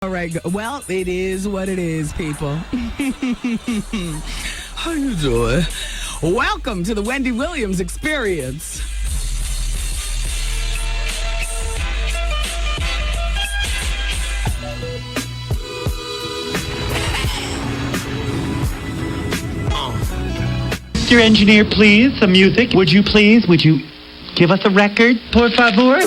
All right. Well, it is what it is, people. How you doing? Welcome to the Wendy Williams Experience. Mr. Engineer, please, some music. Would you give us a record, por favor?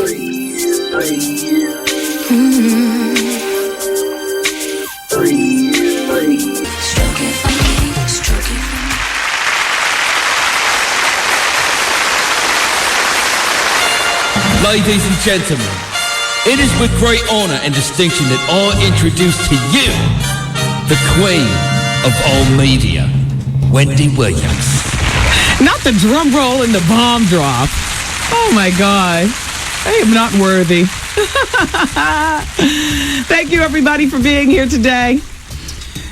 Ladies and gentlemen, it is with great honor and distinction that I introduce to you the queen of all media, Wendy Williams. Not the drum roll and the bomb drop. Oh my God. I am not worthy. Thank you, everybody, for being here today.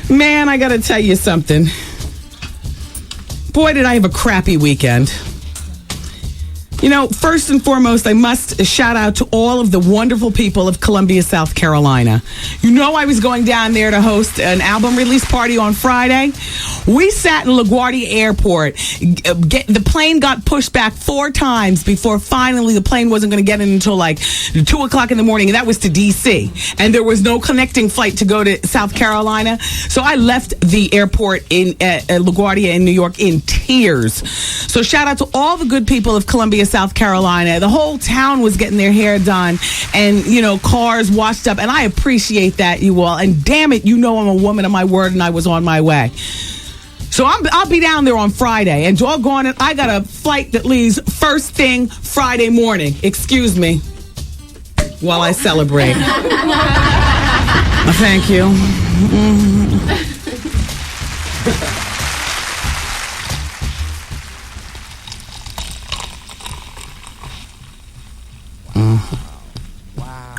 Man, I got to tell you something. Boy, did I have a crappy weekend. You know, first and foremost, I must shout out to all of the wonderful people of Columbia, South Carolina. You know, I was going down there to host an album release party on Friday. We sat in LaGuardia Airport. The plane got pushed back 4 times before finally the plane wasn't going to get in until like 2 o'clock in the morning. And that was to D.C. And there was no connecting flight to go to South Carolina. So I left the airport in LaGuardia in New York in tears. So shout out to all the good people of Columbia, South Carolina. The whole town was getting their hair done and, you know, cars washed up. And I appreciate that, you all. And damn it, you know I'm a woman of my word and I was on my way. So I'll be down there on Friday. And doggone it, I got a flight that leaves first thing Friday morning. Excuse me while I celebrate. Thank you.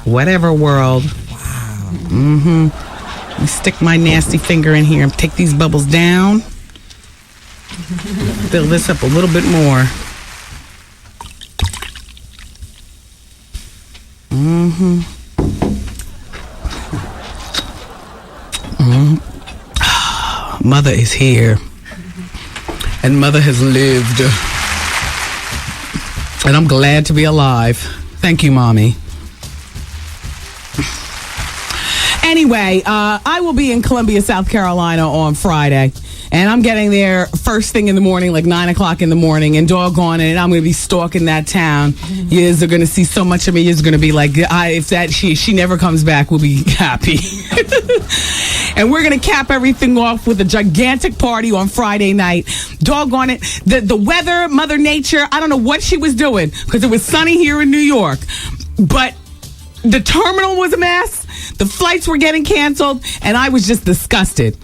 Whatever, world. Wow. Let me stick my nasty finger in here and take these bubbles down. Fill this up a little bit more. Mother is here. And Mother has lived. And I'm glad to be alive. Thank you, Mommy. Anyway, I will be in Columbia, South Carolina on Friday. And I'm getting there first thing in the morning, like 9 o'clock in the morning. And doggone it, I'm going to be stalking that town. You are going to see so much of me. You're going to be like, if she never comes back, we'll be happy. And we're going to cap everything off with a gigantic party on Friday night. Doggone it. The weather, Mother Nature, I don't know what she was doing because it was sunny here in New York. But the terminal was a mess. The flights were getting canceled, and I was just disgusted.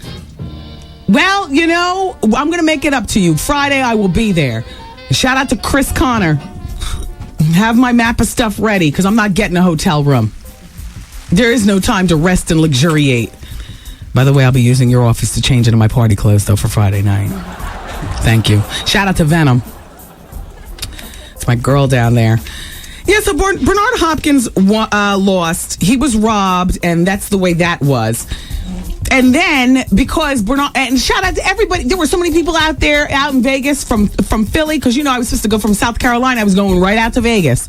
Well, you know, I'm going to make it up to you. Friday, I will be there. Shout out to Chris Connor. Have my map of stuff ready, because I'm not getting a hotel room. There is no time to rest and luxuriate. By the way, I'll be using your office to change into my party clothes, though, for Friday night. Thank you. Shout out to Venom. It's my girl down there. Yeah, so Bernard Hopkins lost. He was robbed, and that's the way that was. And then, because Bernard, and shout out to everybody, there were so many people out there, out in Vegas from Philly, because, you know, I was supposed to go from South Carolina. I was going right out to Vegas.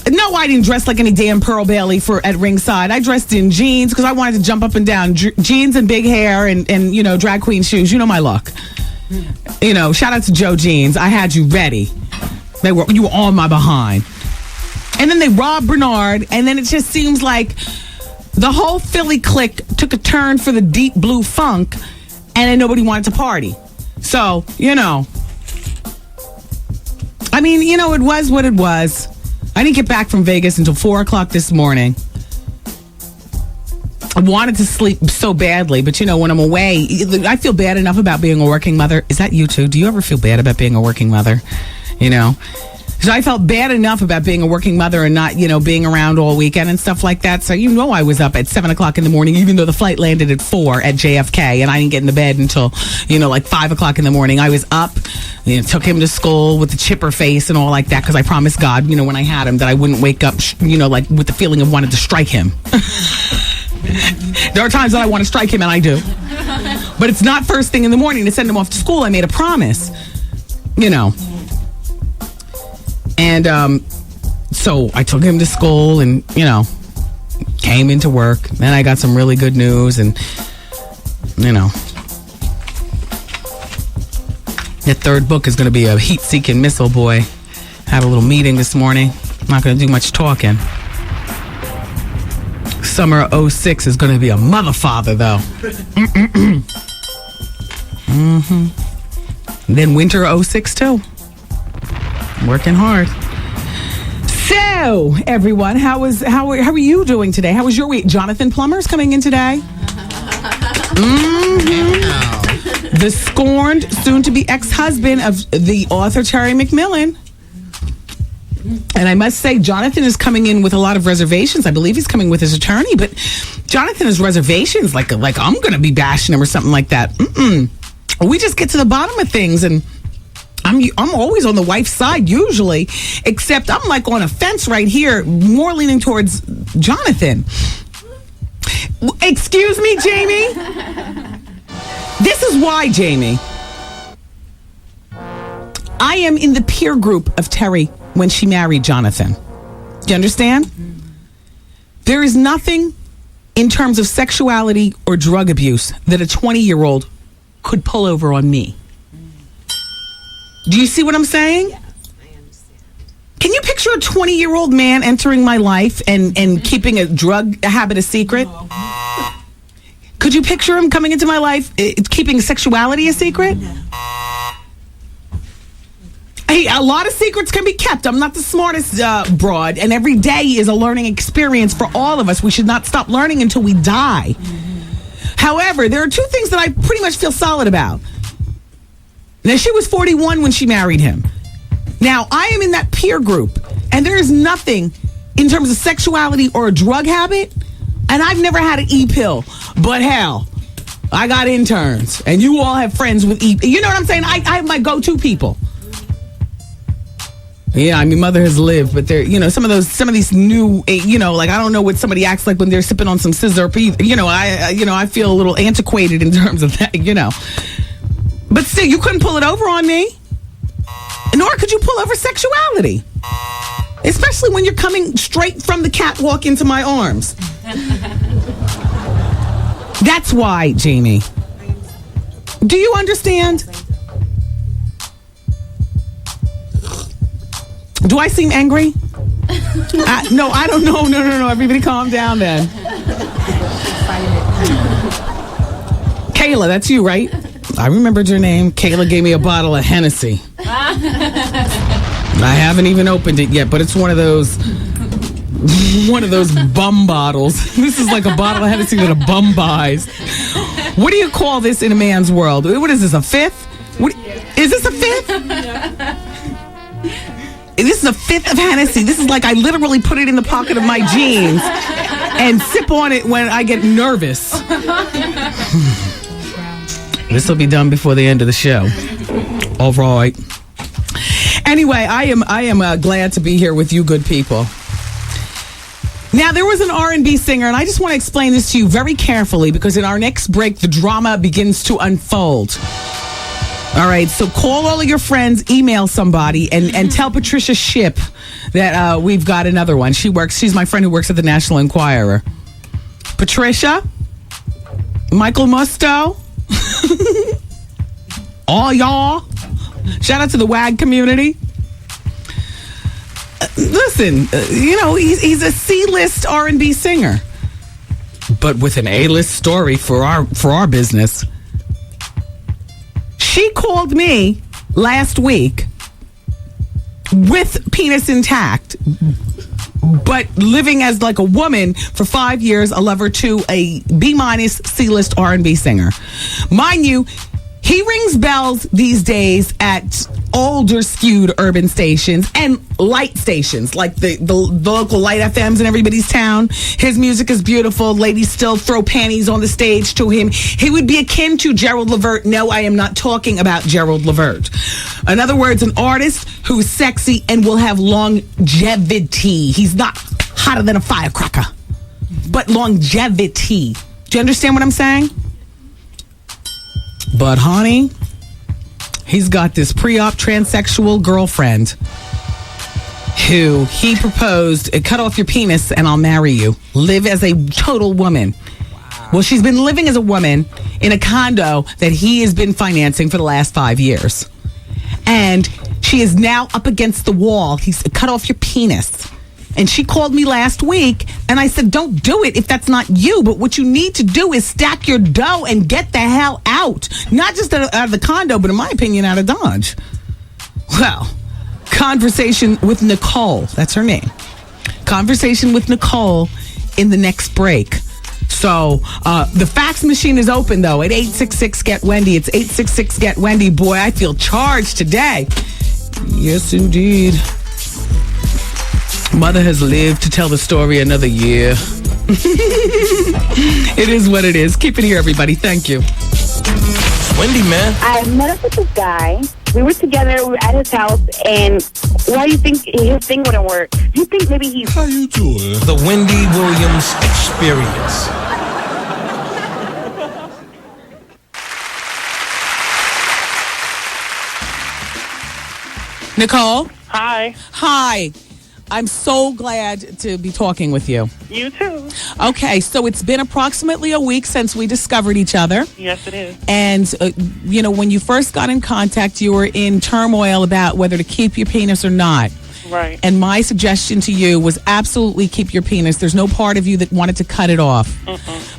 No, I didn't dress like any damn Pearl Bailey at ringside. I dressed in jeans because I wanted to jump up and down. Jeans and big hair and, you know, drag queen shoes. You know my luck. You know, shout out to Joe Jeans. I had you ready. You were on my behind. And then they robbed Bernard, and then it just seems like the whole Philly clique took a turn for the deep blue funk, and then nobody wanted to party. So, you know. I mean, you know, it was what it was. I didn't get back from Vegas until 4 o'clock this morning. I wanted to sleep so badly, but, you know, when I'm away, I feel bad enough about being a working mother. Is that you too? Do you ever feel bad about being a working mother? You know? So I felt bad enough about being a working mother and not, you know, being around all weekend and stuff like that. So, you know, I was up at 7 o'clock in the morning, even though the flight landed at 4 at JFK, and I didn't get into bed until, you know, like 5 o'clock in the morning. I was up, you know, took him to school with the chipper face and all like that, because I promised God, you know, when I had him that I wouldn't wake up, you know, like with the feeling of wanting to strike him. There are times that I want to strike him, and I do. But it's not first thing in the morning to send him off to school. I made a promise, you know. And so I took him to school and, you know, came into work. Then I got some really good news, and, you know, that third book is going to be a heat-seeking missile, boy. Had a little meeting this morning. Not going to do much talking. Summer of 06 is going to be a mother father, though. Then winter of 06, too. Working hard. So, everyone, how are you doing today? How was your week? Jonathan Plummer's coming in today. The scorned, soon-to-be ex-husband of the author Terry McMillan. And I must say, Jonathan is coming in with a lot of reservations. I believe he's coming with his attorney, but Jonathan has reservations like I'm going to be bashing him or something like that. We just get to the bottom of things, and I'm always on the wife's side usually, except I'm like on a fence right here, more leaning towards Jonathan. Excuse me, Jamie? This is why, Jamie. I am in the peer group of Terry when she married Jonathan. Do you understand? There is nothing in terms of sexuality or drug abuse that a 20-year-old could pull over on me. Do you see what I'm saying? Yes, I understand. Can you picture a 20-year-old man entering my life and keeping a drug habit a secret? No. Could you picture him coming into my life, keeping sexuality a secret? No. Hey, a lot of secrets can be kept. I'm not the smartest broad, and every day is a learning experience for all of us. We should not stop learning until we die. However, there are two things that I pretty much feel solid about. Now, she was 41 when she married him. Now, I am in that peer group, and there is nothing in terms of sexuality or a drug habit, and I've never had an E-pill. But hell, I got interns, and you all have friends with you know what I'm saying? I have my go-to people. Yeah, I mean, mother has lived, but there, you know, some of these new, you know, like I don't know what somebody acts like when they're sipping on some scissor. You know, I feel a little antiquated in terms of that, you know. But still, you couldn't pull it over on me, nor could you pull over sexuality, especially when you're coming straight from the catwalk into my arms. That's why, Jamie. Do you understand? Do I seem angry? No, I don't know. No. Everybody calm down then. Kayla, that's you, right? I remembered your name. Kayla gave me a bottle of Hennessy. I haven't even opened it yet, but it's one of those bum bottles. This is like a bottle of Hennessy that a bum buys. What do you call this in a man's world? What is this, a fifth? Is this a fifth? This is a fifth of Hennessy. This is like I literally put it in the pocket of my jeans and sip on it when I get nervous. This will be done before the end of the show. All right. Anyway, I am glad to be here with you good people. Now, there was an R&B singer, and I just want to explain this to you very carefully because in our next break, the drama begins to unfold. All right, so call all of your friends, email somebody, and tell Patricia Ship that we've got another one. She's my friend who works at the National Enquirer. Patricia, Michael Musto, all y'all. Shout out to the WAG community. Listen, you know, he's a C-list R&B singer, but with an A-list story for our business. She called me last week with penis intact, but living as like a woman for 5 years, a lover to a B- C-list R&B singer. Mind you, he rings bells these days at older skewed urban stations and light stations like the local light FMs in everybody's town. His music is beautiful. Ladies still throw panties on the stage to him. He would be akin to Gerald Levert. No, I am not talking about Gerald Levert. In other words, an artist who's sexy and will have longevity. He's not hotter than a firecracker. but longevity. Do you understand what I'm saying? But honey, he's got this pre-op transsexual girlfriend who he proposed, cut off your penis and I'll marry you. Live as a total woman. Wow. Well, she's been living as a woman in a condo that he has been financing for the last 5 years. And she is now up against the wall. He's cut off your penis. And she called me last week, and I said, don't do it if that's not you. But what you need to do is stack your dough and get the hell out. Not just out of the condo, but in my opinion, out of Dodge. Well, conversation with Nicole. That's her name. Conversation with Nicole in the next break. So the fax machine is open, though, at 866-GET-WENDY. It's 866-GET-WENDY. Boy, I feel charged today. Yes, indeed. Mother has lived to tell the story another year. It is what it is. Keep it here, everybody. Thank you. Wendy, man. I met up with this guy. We were together. We were at his house. And why do you think his thing wouldn't work? Do you think maybe he's... How you doing? The Wendy Williams Experience. Nicole? Hi. Hi. I'm so glad to be talking with you. You too. Okay, so it's been approximately a week since we discovered each other. Yes, it is. And, when you first got in contact, you were in turmoil about whether to keep your penis or not. Right. And my suggestion to you was absolutely keep your penis. There's no part of you that wanted to cut it off.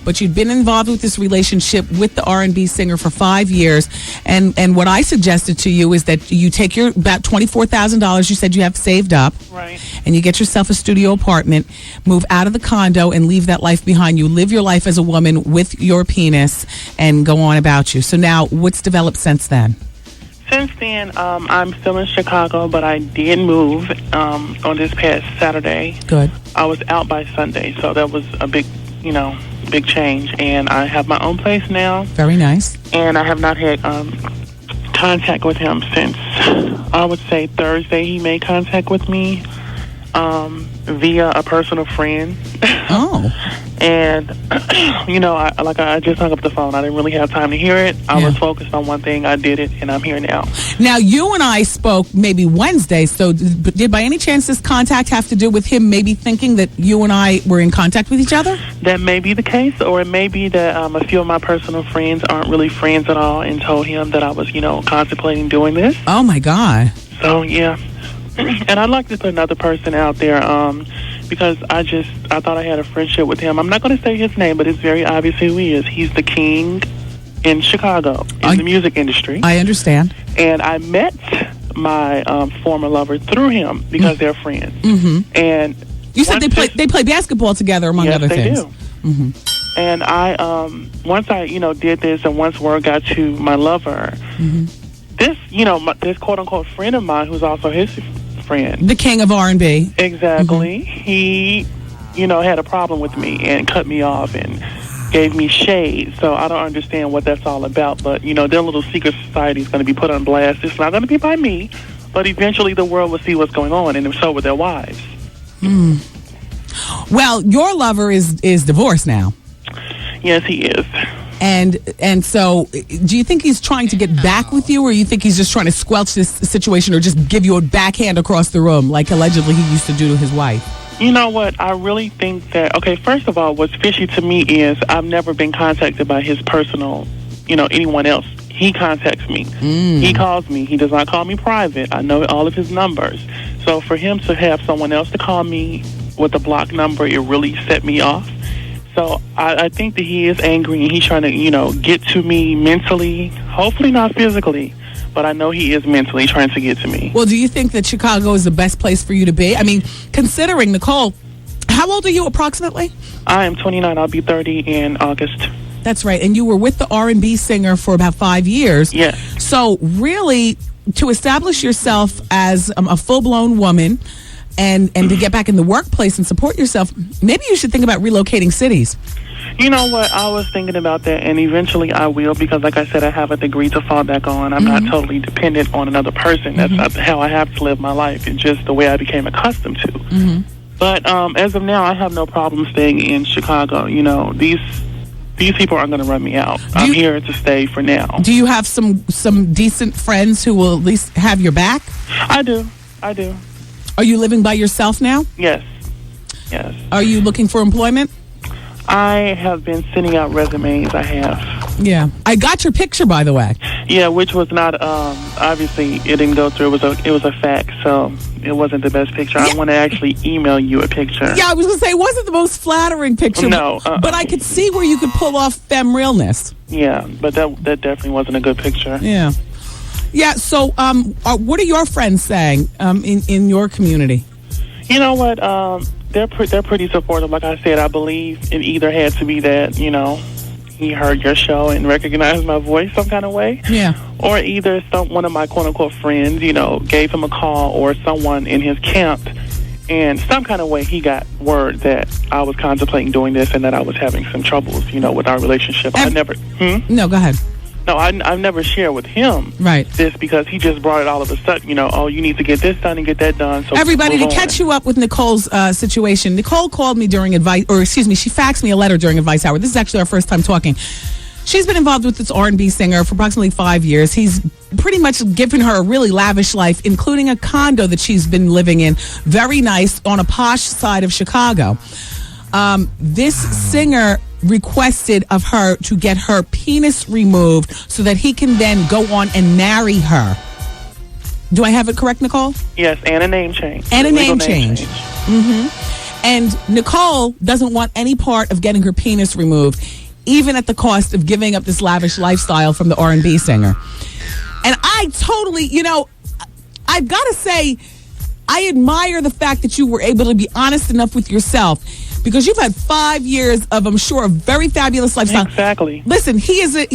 But you'd been involved with this relationship with the R&B singer for 5 years. And what I suggested to you is that you take your about $24,000 you said you have saved up. Right. And you get yourself a studio apartment, move out of the condo and leave that life behind you. Live your life as a woman with your penis and go on about you. So now what's developed since then? Since then, I'm still in Chicago, but I did move on this past Saturday. Good. I was out by Sunday, so that was a big change. And I have my own place now. Very nice. And I have not had contact with him since, I would say, Thursday. He made contact with me via a personal friend. Oh. And, I just hung up the phone. I didn't really have time to hear it. I was focused on one thing. I did it, and I'm here now. Now, you and I spoke maybe Wednesday, so did by any chance this contact have to do with him maybe thinking that you and I were in contact with each other? That may be the case, or it may be that a few of my personal friends aren't really friends at all and told him that I was, contemplating doing this. Oh, my God. So, yeah. And I'd like to put another person out there because I thought I had a friendship with him. I'm not going to say his name, but it's very obvious who he is. He's the king in Chicago in the music industry. I understand. And I met my former lover through him because they're friends. Mm-hmm. And you said they play basketball together, among other things. Yes, they do. Mm-hmm. And I once I did this, and once word got to my lover, this quote unquote friend of mine, who's also his friend, the king of R&B. Exactly. He, had a problem with me and cut me off and gave me shade. So I don't understand what that's all about. But, their little secret society is going to be put on blast. It's not going to be by me, but eventually the world will see what's going on, and so will their wives. Well, your lover is divorced now. Yes, he is. And so, do you think he's trying to get back with you, or you think he's just trying to squelch this situation, or just give you a backhand across the room, like allegedly he used to do to his wife? You know what? I really think that, okay, first of all, what's fishy to me is I've never been contacted by his personal, anyone else. He contacts me. He calls me. He does not call me private. I know all of his numbers. So for him to have someone else to call me with a block number, it really set me off. So I think that he is angry and he's trying to, get to me mentally, hopefully not physically, but I know he is mentally trying to get to me. Well, do you think that Chicago is the best place for you to be? I mean, considering, Nicole, how old are you approximately? I am 29. I'll be 30 in August. That's right. And you were with the R&B singer for about 5 years. Yes. So really, to establish yourself as a full-blown woman and to get back in the workplace and support yourself, maybe you should think about relocating cities. You know what? I was thinking about that, and eventually I will, because like I said, I have a degree to fall back on. I'm not totally dependent on another person. That's not how I have to live my life. It's just the way I became accustomed to. But as of now, I have no problem staying in Chicago. You know, these people aren't going to run me out. I'm here to stay for now. Do you have some decent friends who will at least have your back? I do. Are you living by yourself now? Yes. Are you looking for employment? I have been sending out resumes. I have. Yeah. I got your picture, by the way. Yeah, which was not, obviously, it didn't go through. It was a fax, so it wasn't the best picture. I want to actually email you a picture. Yeah, I was going to say, it wasn't the most flattering picture. No. But I could see where you could pull off femme realness. Yeah, but that definitely wasn't a good picture. Yeah. Yeah, so what are your friends saying in your community? You know what? They're pretty supportive. Like I said, I believe it either had to be that, you know, he heard your show and recognized my voice some kind of way. Yeah. Or either one of my quote-unquote friends, you know, gave him a call, or someone in his camp, and some kind of way he got word that I was contemplating doing this and that I was having some troubles, you know, with our relationship. I never... No, go ahead. No, I've never shared with him this, because he just brought it all of a sudden. You know, you need to get this done and get that done. So everybody, to catch you up with Nicole's situation, Nicole called me during advice, or excuse me, she faxed me a letter during advice hour. This is actually our first time talking. She's been involved with this R&B singer for approximately 5 years. He's pretty much given her a really lavish life, including a condo that she's been living in, very nice, on a posh side of Chicago. This singer requested of her to get her penis removed so that he can then go on and marry her. Do I have it correct, Nicole? Yes, and a name change. And a name change. Mm-hmm. And Nicole doesn't want any part of getting her penis removed, even at the cost of giving up this lavish lifestyle from the R&B singer. And I totally, you know, I've got to say, I admire the fact that you were able to be honest enough with yourself, because you've had 5 years of, I'm sure, a very fabulous lifestyle. Exactly. Listen, he's a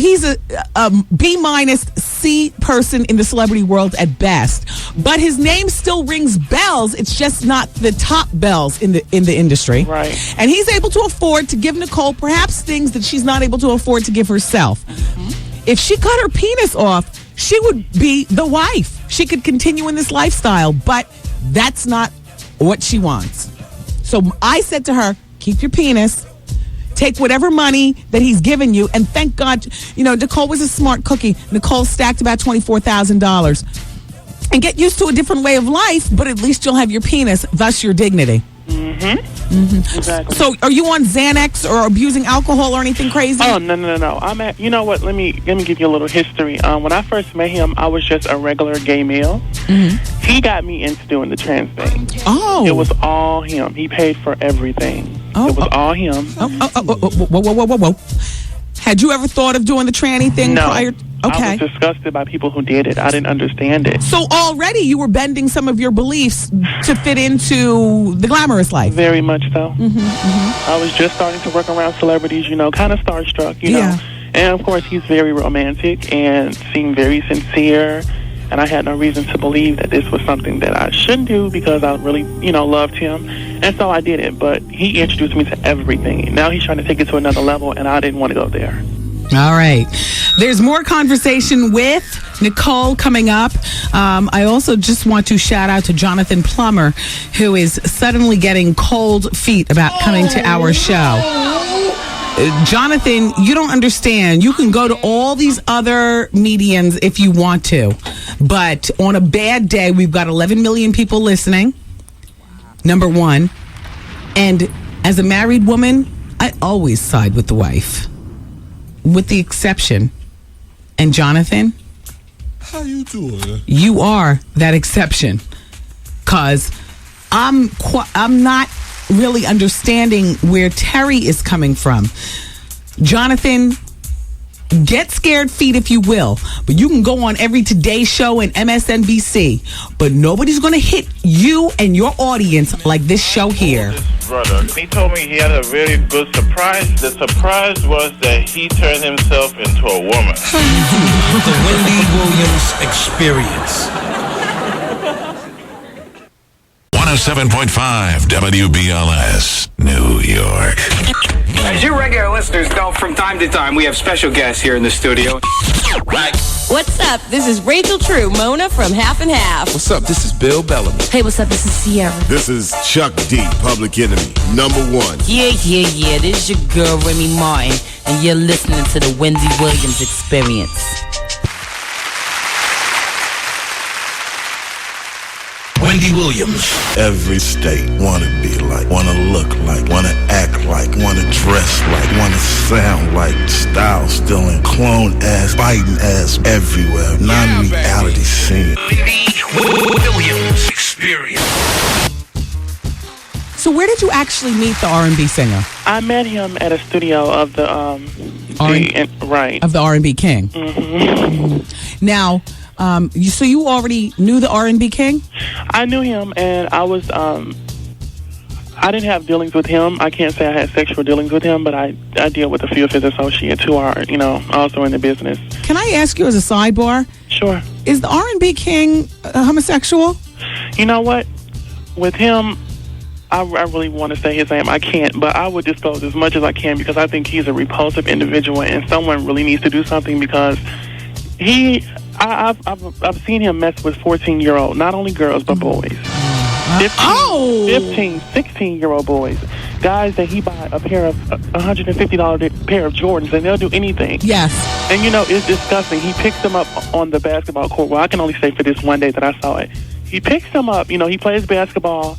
B- C person in the celebrity world at best, but his name still rings bells. It's just not the top bells in the industry. Right. And he's able to afford to give Nicole perhaps things that she's not able to afford to give herself. Mm-hmm. If she cut her penis off, she would be the wife. She could continue in this lifestyle, but that's not what she wants. So I said to her, keep your penis, take whatever money that he's given you, and thank God, you know, Nicole was a smart cookie. Nicole stacked about $24,000. And get used to a different way of life, but at least you'll have your penis, thus your dignity. Exactly. So are you on Xanax or abusing alcohol or anything crazy? Oh, no. I'm at, you know what, let me give you a little history. When I first met him, I was just a regular gay male. Mm-hmm. He got me into doing the trans thing. Oh. It was all him. He paid for everything. It was all him. Whoa. Had you ever thought of doing the tranny thing prior? Okay. I was disgusted by people who did it. I didn't understand it. So already you were bending some of your beliefs to fit into the glamorous life. Very much so. I was just starting to work around celebrities, you know, kind of starstruck, you know. And, of course, he's very romantic and seemed very sincere. And I had no reason to believe that this was something that I shouldn't do, because I really, you know, loved him. And so I did it. But he introduced me to everything. Now he's trying to take it to another level, and I didn't want to go there. All right. There's more conversation with Nicole coming up. I also just want to shout out to Jonathan Plummer, who is suddenly getting cold feet about coming to our show. Jonathan, you don't understand. You can go to all these other medians if you want to, but on a bad day, we've got 11 million people listening, number one. And as a married woman, I always side with the wife, with the exception. And Jonathan, how you doing? You are that exception, because I'm not really understanding where Terry is coming from. Jonathan, get scared feet if you will, but you can go on every Today Show and MSNBC, but nobody's going to hit you and your audience like this show here. Brother, he told me he had a very good surprise. The surprise was that he turned himself into a woman. The Wendy Williams Experience. 107.5 WBLS, New York. As you regular listeners know, from time to time, we have special guests here in the studio. What's up? This is Rachel True, Mona from Half and Half. What's up? This is Bill Bellamy. Hey, what's up? This is Sierra. This is Chuck D, Public Enemy, #1. Yeah. This is your girl, Remy Martin, and you're listening to the Wendy Williams Experience. Wendy Williams. Every state wanna be like, wanna look like, wanna act like, wanna dress like, wanna sound like, style stealing, clone ass, biting ass everywhere. Non-reality scene. Wendy Williams Experience. So where did you actually meet the R&B singer? I met him at a studio of the right of the R&B King. Now, so you already knew the R&B King? I knew him, and I was I didn't have dealings with him. I can't say I had sexual dealings with him, but I deal with a few of his associates who are, also in the business. Can I ask you as a sidebar? Sure. Is the R&B King homosexual? You know what? With him, I really want to say his name. I can't, but I would disclose as much as I can because I think he's a repulsive individual, and someone really needs to do something because I've seen him mess with 14-year-old, not only girls, but boys. 15, 16-year-old boys. Guys that he buy a pair of $150 pair of Jordans, and they'll do anything. Yes. And, it's disgusting. He picks them up on the basketball court. Well, I can only say for this one day that I saw it. He picks them up. He plays basketball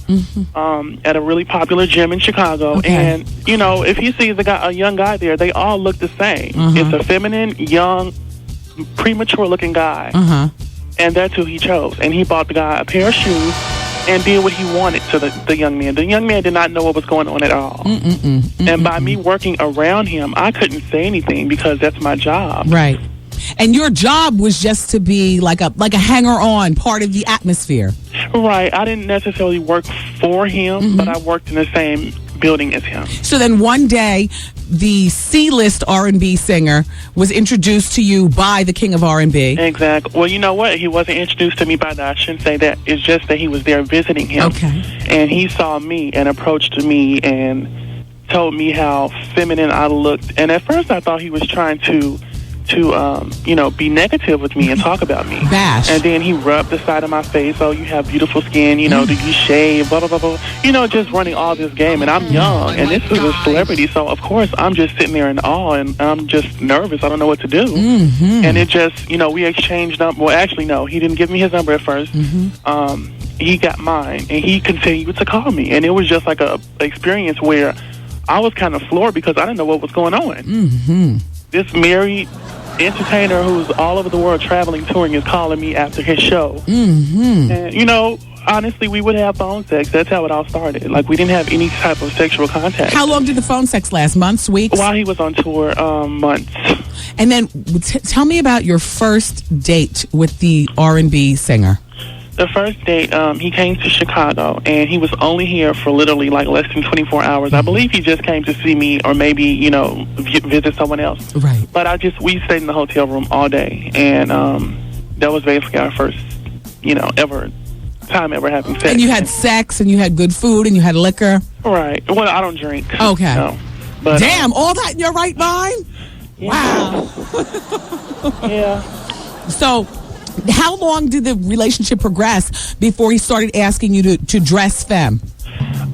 at a really popular gym in Chicago. Okay. And, if he sees a young guy there, they all look the same. It's a feminine, young, premature-looking guy. And that's who he chose. And he bought the guy a pair of shoes and did what he wanted to the young man. The young man did not know what was going on at all. And by me working around him, I couldn't say anything because that's my job. Right. And your job was just to be like a hanger-on, part of the atmosphere. Right. I didn't necessarily work for him, but I worked in the same building as him. So then one day, the C-list R&B singer was introduced to you by the King of R&B. Exactly. Well, you know what? He wasn't introduced to me by that. I shouldn't say that. It's just that he was there visiting him. Okay. And he saw me and approached me and told me how feminine I looked. And at first I thought he was trying to be negative with me and talk about me. Bash. And then he rubbed the side of my face. Oh, you have beautiful skin. Do you shave? Blah, blah, blah, blah. Just running all this game. And I'm young, and this is a celebrity. So, of course, I'm just sitting there in awe, and I'm just nervous. I don't know what to do. And it just, we exchanged numbers. Well, actually, no. He didn't give me his number at first. He got mine, and he continued to call me. And it was just like a experience where I was kind of floored because I didn't know what was going on. This married entertainer who's all over the world traveling, touring, is calling me after his show. And, honestly, we would have phone sex. That's how it all started. Like, we didn't have any type of sexual contact. How long did the phone sex last? Months, weeks? While he was on tour, months. And then tell me about your first date with the R&B singer. The first date, he came to Chicago, and he was only here for literally like less than 24 hours. I believe he just came to see me or maybe, visit someone else. Right. But we stayed in the hotel room all day, and that was basically our first, time ever having sex. And you had sex, and you had good food, and you had liquor? Right. Well, I don't drink. Okay. No. But, damn, all that in your right mind? Yeah. Wow. Yeah. So, how long did the relationship progress before he started asking you to dress femme?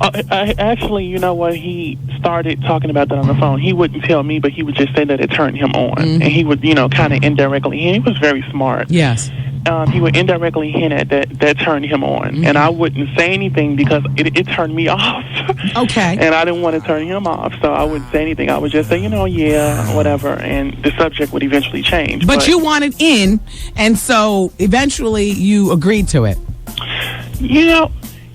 Actually, you know what? He started talking about that on the phone. He wouldn't tell me, but he would just say that it turned him on. And he would, kind of indirectly. He was very smart. Yes. He would indirectly hint at that turned him on. And I wouldn't say anything because it turned me off. Okay. And I didn't want to turn him off, so I wouldn't say anything. I would just say, yeah, whatever. And the subject would eventually change. But you wanted in, and so eventually you agreed to it.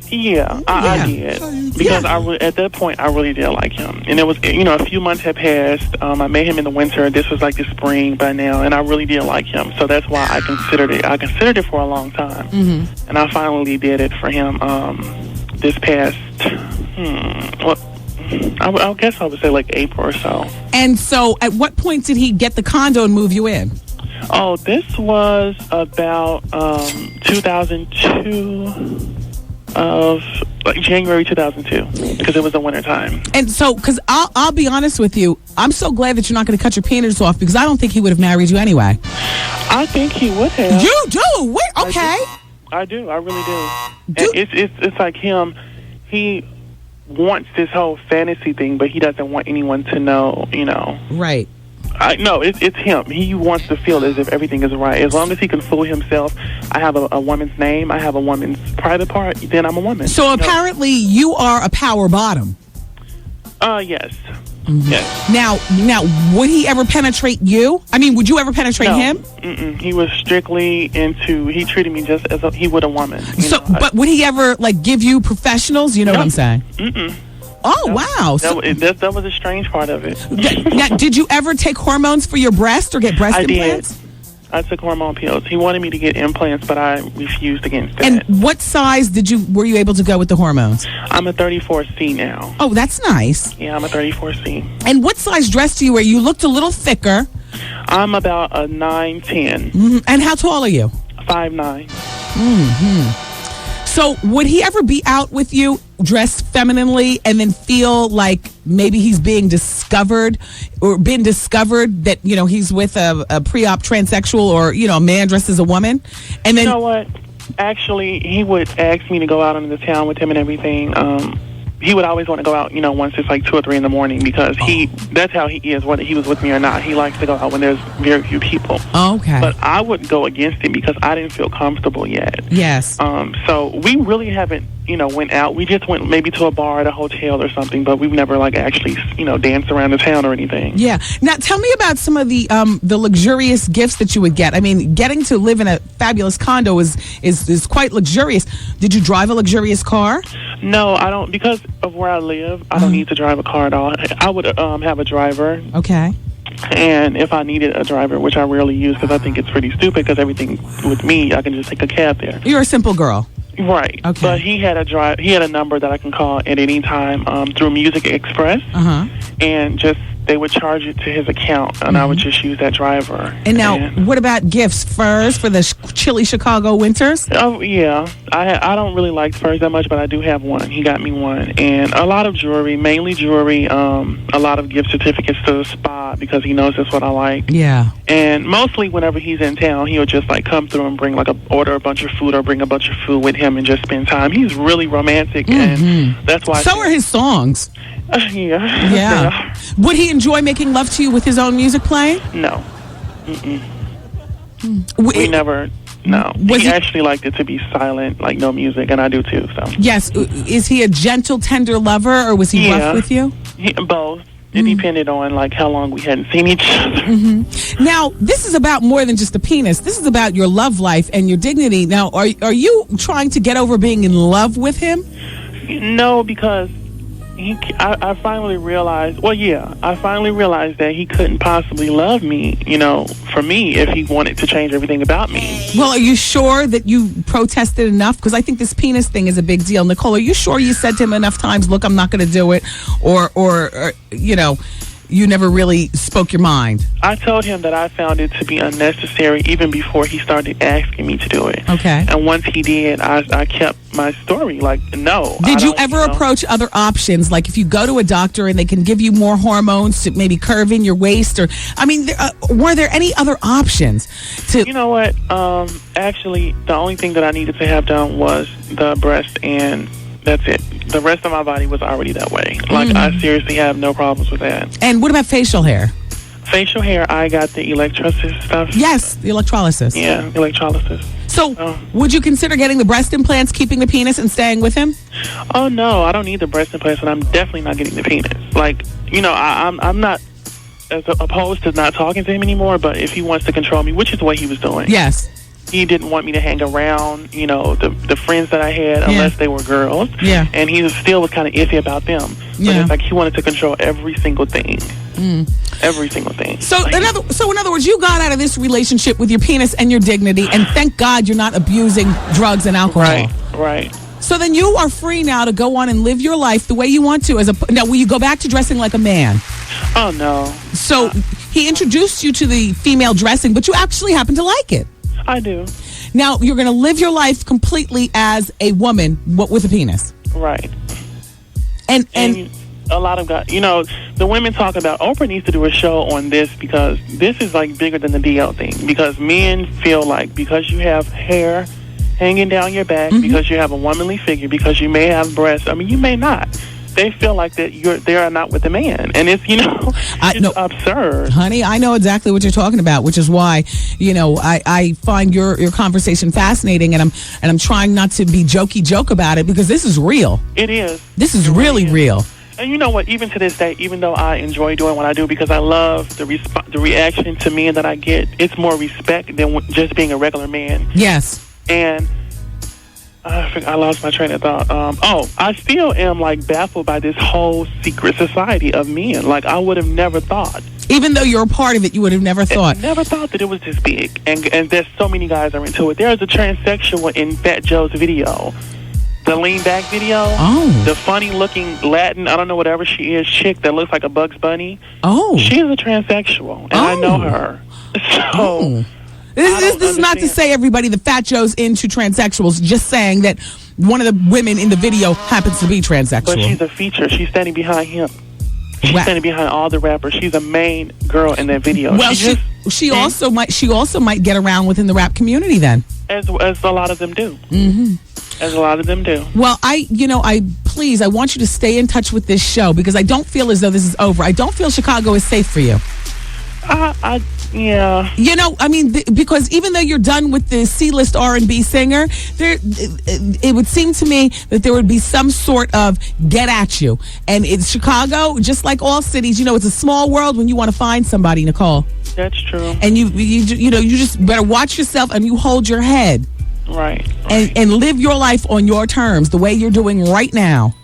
Yeah, I did. Because at that point, I really did like him. And it was, a few months had passed. I met him in the winter. This was like the spring by now. And I really did like him. So that's why I considered it. I considered it for a long time. And I finally did it for him this past, I guess I would say like April or so. And so at what point did he get the condo and move you in? Oh, this was about 2002. like January 2002, because it was the winter time. And so, because I'll be honest with you, I'm so glad that you're not going to cut your penis off, because I don't think he would have married you anyway. I think he would have. You do? Wait, okay. I do. I really do. And it's like him. He wants this whole fantasy thing, but he doesn't want anyone to know, you know. Right. No, it's him. He wants to feel as if everything is right. As long as he can fool himself, I have a woman's name, I have a woman's private part, then I'm a woman. So apparently you are a power bottom. Yes. Mm-hmm. Yes. Now, would he ever penetrate you? I mean, would you ever penetrate him? Mm-mm. He was strictly he treated me just as he would a woman. But would he ever, like, give you professionals? You know what I'm saying? Mm-mm. Oh, wow. That was a strange part of it. Now, did you ever take hormones for your breast or get breast implants? I did. I took hormone pills. He wanted me to get implants, but I refused against that. And what size were you able to go with the hormones? I'm a 34C now. Oh, that's nice. Yeah, I'm a 34C. And what size dress do you wear? You looked a little thicker. I'm about a 9'10". Mm-hmm. And how tall are you? 5'9". Mm-hmm. So would he ever be out with you dressed femininely and then feel like maybe he's being discovered or been discovered that, you know, he's with a pre-op transsexual or, you know, a man dressed as a woman? And then, you know what? Actually, he would ask me to go out into the town with him and everything. He would always want to go out, you know, once it's like 2 or 3 in the morning, because that's how he is, whether he was with me or not. He likes to go out when there's very few people. Oh, okay. But I wouldn't go against him because I didn't feel comfortable yet. Yes. So we really haven't, you know, went out. We just went maybe to a bar at a hotel or something, but we've never like actually, you know, danced around the town or anything. Yeah. Now tell me about some of the luxurious gifts that you would get. I mean, getting to live in a fabulous condo is quite luxurious. Did you drive a luxurious car? No, I don't, because of where I live. I don't need to drive a car at all. I would have a driver. Okay. And if I needed a driver, which I rarely use because I think it's pretty stupid, because everything with me, I can just take a cab there. You're a simple girl. Right. Okay. But he had a number that I can call at any time through Music Express. Uh-huh. And just they would charge it to his account, and I would just use that driver. And now, what about gifts? Furs for the chilly Chicago winters? Oh, yeah. I don't really like furs that much, but I do have one. He got me one. And a lot of jewelry, mainly jewelry, a lot of gift certificates to the spa, because he knows that's what I like. Yeah. And mostly whenever he's in town, he'll just like come through and bring order a bunch of food or bring a bunch of food with him and just spend time. He's really romantic, and that's why. So are his songs. Yeah. Yeah. Would he enjoy making love to you with his own music playing? No. Mm-mm. We never. No. He actually liked it to be silent, like no music, and I do too. So. Yes. Is he a gentle, tender lover, or was he rough with you? Both. It depended on like how long we hadn't seen each other. Mm-hmm. Now, this is about more than just a penis. This is about your love life and your dignity. Now, are you trying to get over being in love with him? No, because I finally realized, I finally realized that he couldn't possibly love me, you know, for me, if he wanted to change everything about me. Well, are you sure that you protested enough? Because I think this penis thing is a big deal. Nicole, are you sure you said to him enough times, look, I'm not going to do it? Or, you know, you never really spoke your mind? I told him that I found it to be unnecessary even before he started asking me to do it. Okay. And once he did, I kept my story. Like, no. Did you ever approach other options? Like if you go to a doctor and they can give you more hormones to maybe curve in your waist? Or, I mean, were there any other options? You know what? Actually, the only thing that I needed to have done was the breast, and that's it. The rest of my body was already that way. Like, I seriously have no problems with that. And what about facial hair? Facial hair, I got the electrolysis stuff. Yes, the electrolysis. Yeah, electrolysis. So, would you consider getting the breast implants, keeping the penis, and staying with him? Oh, no, I don't need the breast implants, and I'm definitely not getting the penis. Like, you know, I'm not as opposed to not talking to him anymore, but if he wants to control me, which is what he was doing. Yes. He didn't want me to hang around, you know, the friends that I had, unless they were girls. Yeah. And he still was kind of iffy about them. But it's like he wanted to control every single thing. Every single thing. So, in other words, you got out of this relationship with your penis and your dignity, and thank God you're not abusing drugs and alcohol. Right. So then you are free now to go on and live your life the way you want to. Now, will you go back to dressing like a man? Oh, no. So he introduced you to the female dressing, but you actually happen to like it. I do. Now, you're going to live your life completely as a woman with a penis. Right. And a lot of guys, the women talk about Oprah needs to do a show on this because this is like bigger than the DL thing. Because men feel like because you have hair hanging down your back, because you have a womanly figure, because you may have breasts. I mean, you may not. They feel like that they are not with the man, and it's it's absurd. Honey, I know exactly what you're talking about, which is why I find your conversation fascinating, and I'm trying not to be joke about it because this is real. It is. This is really real. And you know what? Even to this day, even though I enjoy doing what I do because I love the reaction to men that I get, it's more respect than just being a regular man. Yes. And I lost my train of thought. I still am like baffled by this whole secret society of men. Like I would have never thought. Even though you're a part of it, you would have never thought. Never thought that it was this big. And there's so many guys are into it. There's a transsexual in Fat Joe's video. The lean back video. Oh. The funny looking Latin, I don't know whatever she is, chick that looks like a Bugs Bunny. Oh. She's a transsexual. And I know her. So This is not to say everybody the Fat Joe's into transsexuals, just saying that one of the women in the video happens to be transsexual. But she's a feature. She's standing behind him. She's standing behind all the rappers. She's a main girl in that video. Well, she also might get around within the rap community then. As a lot of them do. Mm-hmm. As a lot of them do. Well, I want you to stay in touch with this show because I don't feel as though this is over. I don't feel Chicago is safe for you. Yeah. Because even though you're done with the C-list R&B singer, it would seem to me that there would be some sort of get at you. And it's Chicago, just like all cities, it's a small world when you want to find somebody, Nicole. That's true. And you just better watch yourself and you hold your head. Right. And live your life on your terms, the way you're doing right now.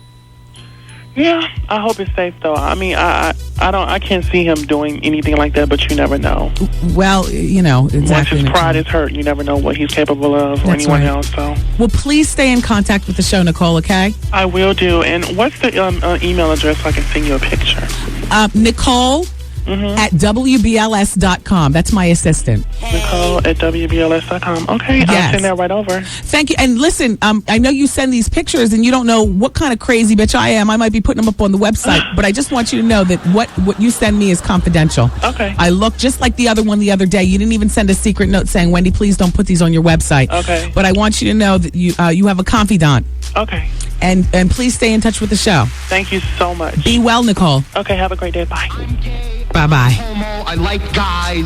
Yeah, I hope it's safe though. I mean, I can't see him doing anything like that, but you never know. Well, exactly. Once his pride is hurt, you never know what he's capable of, or anyone else. So, well, please stay in contact with the show, Nicole. Okay? I will do. And what's the email address so I can send you a picture? Nicole. At WBLS.com. That's my assistant. Nicole at WBLS.com. Okay, yes. I'll send that right over. Thank you. And listen, I know you send these pictures and you don't know what kind of crazy bitch I am. I might be putting them up on the website, but I just want you to know that what you send me is confidential. Okay. I look just like the other one the other day. You didn't even send a secret note saying, Wendy, please don't put these on your website. Okay. But I want you to know that you have a confidant. Okay. And please stay in touch with the show. Thank you so much. Be well, Nicole. Okay, have a great day. Bye. Bye-bye. I like guys.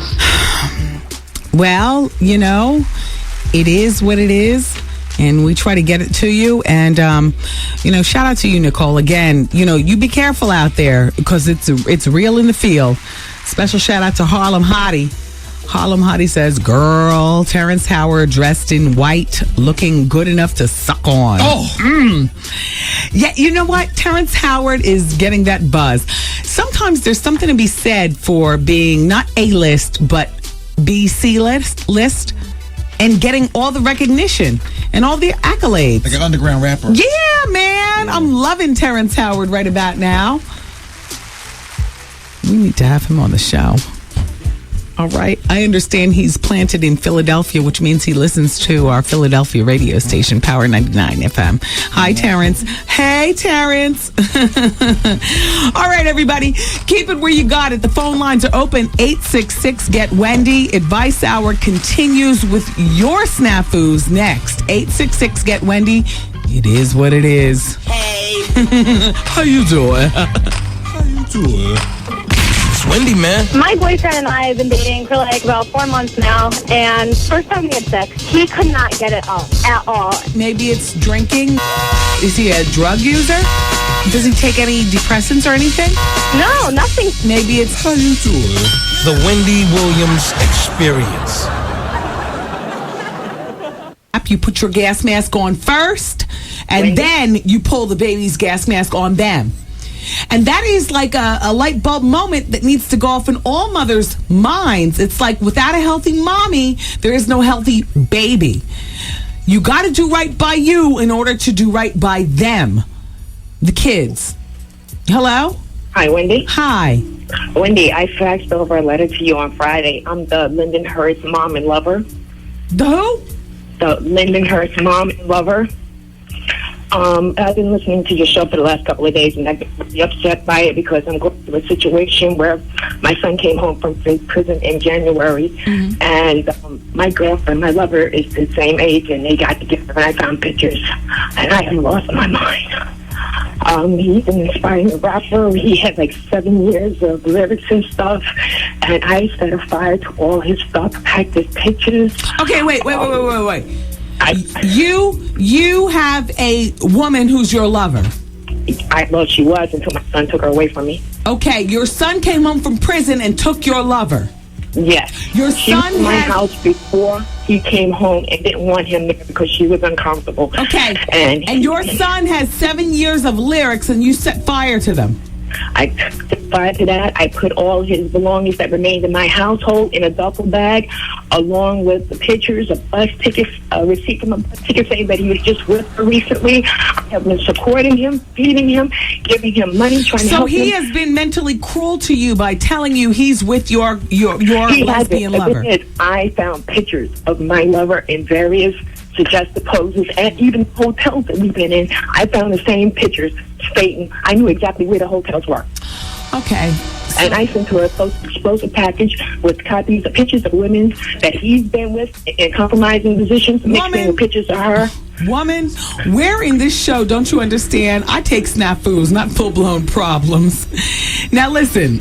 Well, it is what it is, and we try to get it to you. And, shout out to you, Nicole. Again, you be careful out there because it's real in the field. Special shout out to Harlem Hottie. Harlem Hottie says, girl, Terrence Howard dressed in white, looking good enough to suck on. Yeah, you know what? Terrence Howard is getting that buzz. Sometimes there's something to be said for being not A-list, but B-C-list and getting all the recognition and all the accolades. Like an underground rapper. Yeah, man. I'm loving Terrence Howard right about now. We need to have him on the show. All right. I understand he's planted in Philadelphia, which means he listens to our Philadelphia radio station, Power 99 FM. Hi, Terrence. Hey, Terrence. All right, everybody. Keep it where you got it. The phone lines are open. 866-GET-WENDY. Advice Hour continues with your snafus next. 866-GET-WENDY. It is what it is. Hey. How you doing? How you doing? It's Wendy, man. My boyfriend and I have been dating for like about 4 months now, and first time we had sex, he could not get it up at all. Maybe it's drinking. Is he a drug user? Does he take any depressants or anything? No, nothing. Maybe it's... How you doing? The Wendy Williams Experience. You put your gas mask on first, and then you pull the baby's gas mask on them. And that is like a light bulb moment that needs to go off in all mothers' minds. It's like without a healthy mommy, there is no healthy baby. You got to do right by you in order to do right by them, the kids. Hello? Hi, Wendy. Hi. Wendy, I faxed over a letter to you on Friday. I'm the Lindenhurst mom and lover. The who? The Lindenhurst mom and lover. I've been listening to your show for the last couple of days, and I've been really upset by it because I'm going through a situation where my son came home from prison in January, and my girlfriend, my lover, is the same age, and they got together, and I found pictures, and I have lost my mind. He's an inspiring rapper. He had like 7 years of lyrics and stuff, and I set a fire to all his stuff, packed his pictures. Okay, wait. You have a woman who's your lover. Well, she was until my son took her away from me. Okay, your son came home from prison and took your lover. Yes. Your she son was in my house before he came home and didn't want him there because she was uncomfortable. Okay. And your son has 7 years of lyrics and you set fire to them. I set fire to that. I put all his belongings that remained in my household in a duffel bag, along with the pictures, a bus ticket, a receipt from a bus ticket saying that he was just with her recently. I have been supporting him, feeding him, giving him money, trying to help him. So he has been mentally cruel to you by telling you he's with your lesbian lover. I found pictures of my lover in various suggestive poses, and even hotels that we've been in. I found the same pictures stating I knew exactly where the hotels were. Okay. And I sent her a explosive package with copies of pictures of women that he's been with in compromising positions, mixing with pictures of her. Woman, where in this show don't you understand? I take snafus, not full-blown problems. Now listen,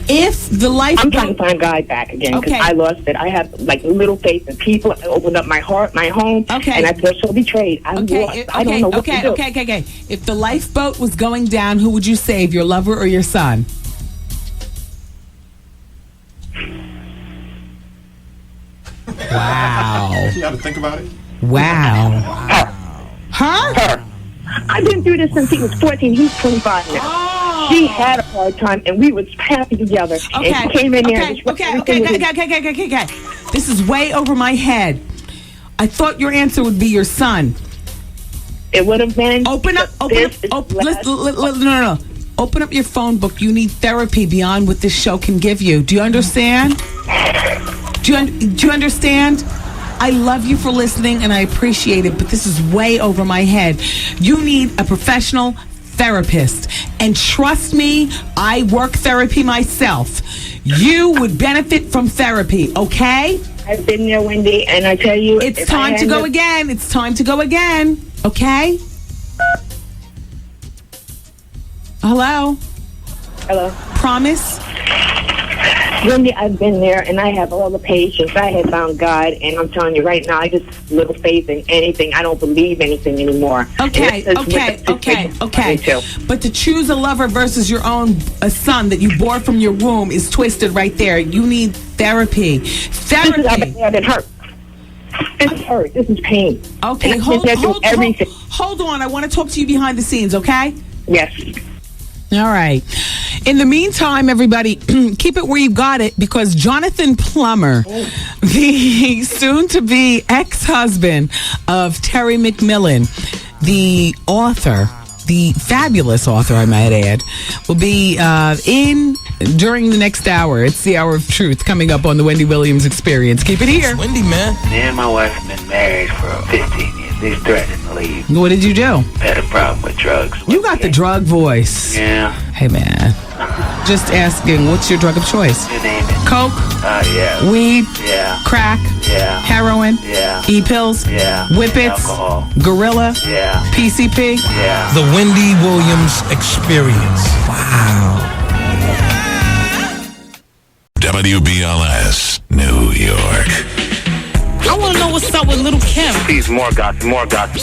if the life... I'm trying to find God back again because I lost it. I have like little faith in people. I opened up my heart, my home, and I feel so betrayed. I don't know what to do. Okay. If the lifeboat was going down, who would you save, your lover or your son? Wow. You got to think about it. Wow. Her. I've been through this since he was 14. He's 25 now. Oh. She had a hard time, and we was happy together. Okay. And she came in there. Okay. This is way over my head. I thought your answer would be your son. It would have been. No. Open up your phone book. You need therapy beyond what this show can give you. Do you understand? Do you understand? I love you for listening, and I appreciate it, but this is way over my head. You need a professional therapist. And trust me, I work therapy myself. You would benefit from therapy, okay? I've been there, Wendy, and I tell you... It's time to go again. It's time to go again, okay? Hello? Hello? Promise? Wendy, I've been there, and I have all the patience. I have found God, and I'm telling you right now, I just have little faith in anything. I don't believe anything anymore. Okay. But to choose a lover versus your own son that you bore from your womb is twisted right there. You need therapy. Therapy. This is I've been hurt. This is hurt. This is pain. Okay, hold on. I want to talk to you behind the scenes, okay? Yes. All right. In the meantime, everybody, keep it where you got it, because Jonathan Plummer, the soon-to-be ex-husband of Terry McMillan, the author, the fabulous author, I might add, will be in during the next hour. It's the Hour of Truth coming up on the Wendy Williams Experience. Keep it here. Wendy, man. Me and my wife have been married for 15 years. They threatened to leave. What did you do? Had a problem with drugs. You got the drug voice. Yeah. Hey, man. Just asking, what's your drug of choice? You name it. Coke? Yeah. Weed? Yeah. Crack? Yeah. Heroin? Yeah. E-pills? Yeah. Whippets? Alcohol. Gorilla? Yeah. PCP? Yeah. The Wendy Williams Experience. Wow. WBLS, New York. I want to know what's up with Little Kim. Please, more gossip.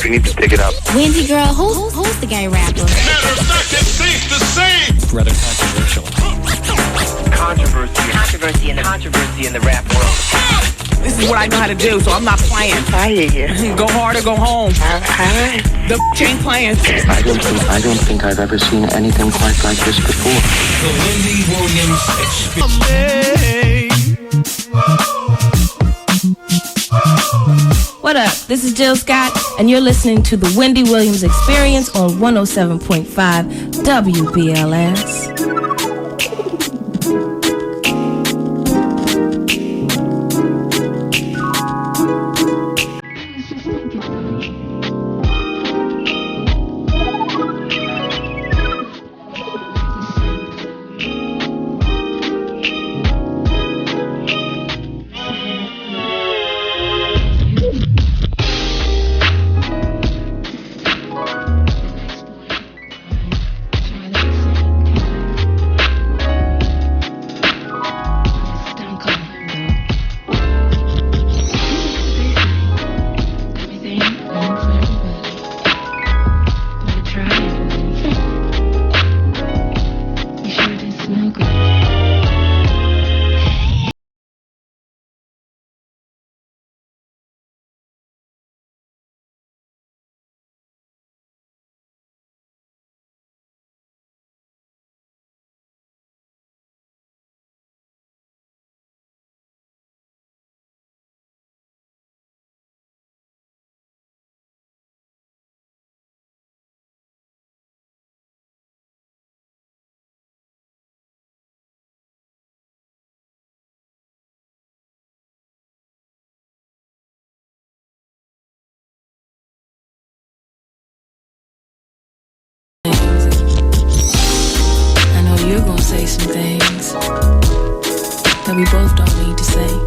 You need to pick it up. Wendy girl, who's the gay rapper? Matter of fact, it's safe to say. Rather controversial. Controversy in the rap world. This is what I know how to do, so I'm not playing. I hear you. Go hard or go home. The ain't playing. I don't think I've ever seen anything quite like this before. The Wendy Williams Experience. What up? This is Jill Scott, and you're listening to the Wendy Williams Experience on 107.5 WBLS. that we both don't need to say.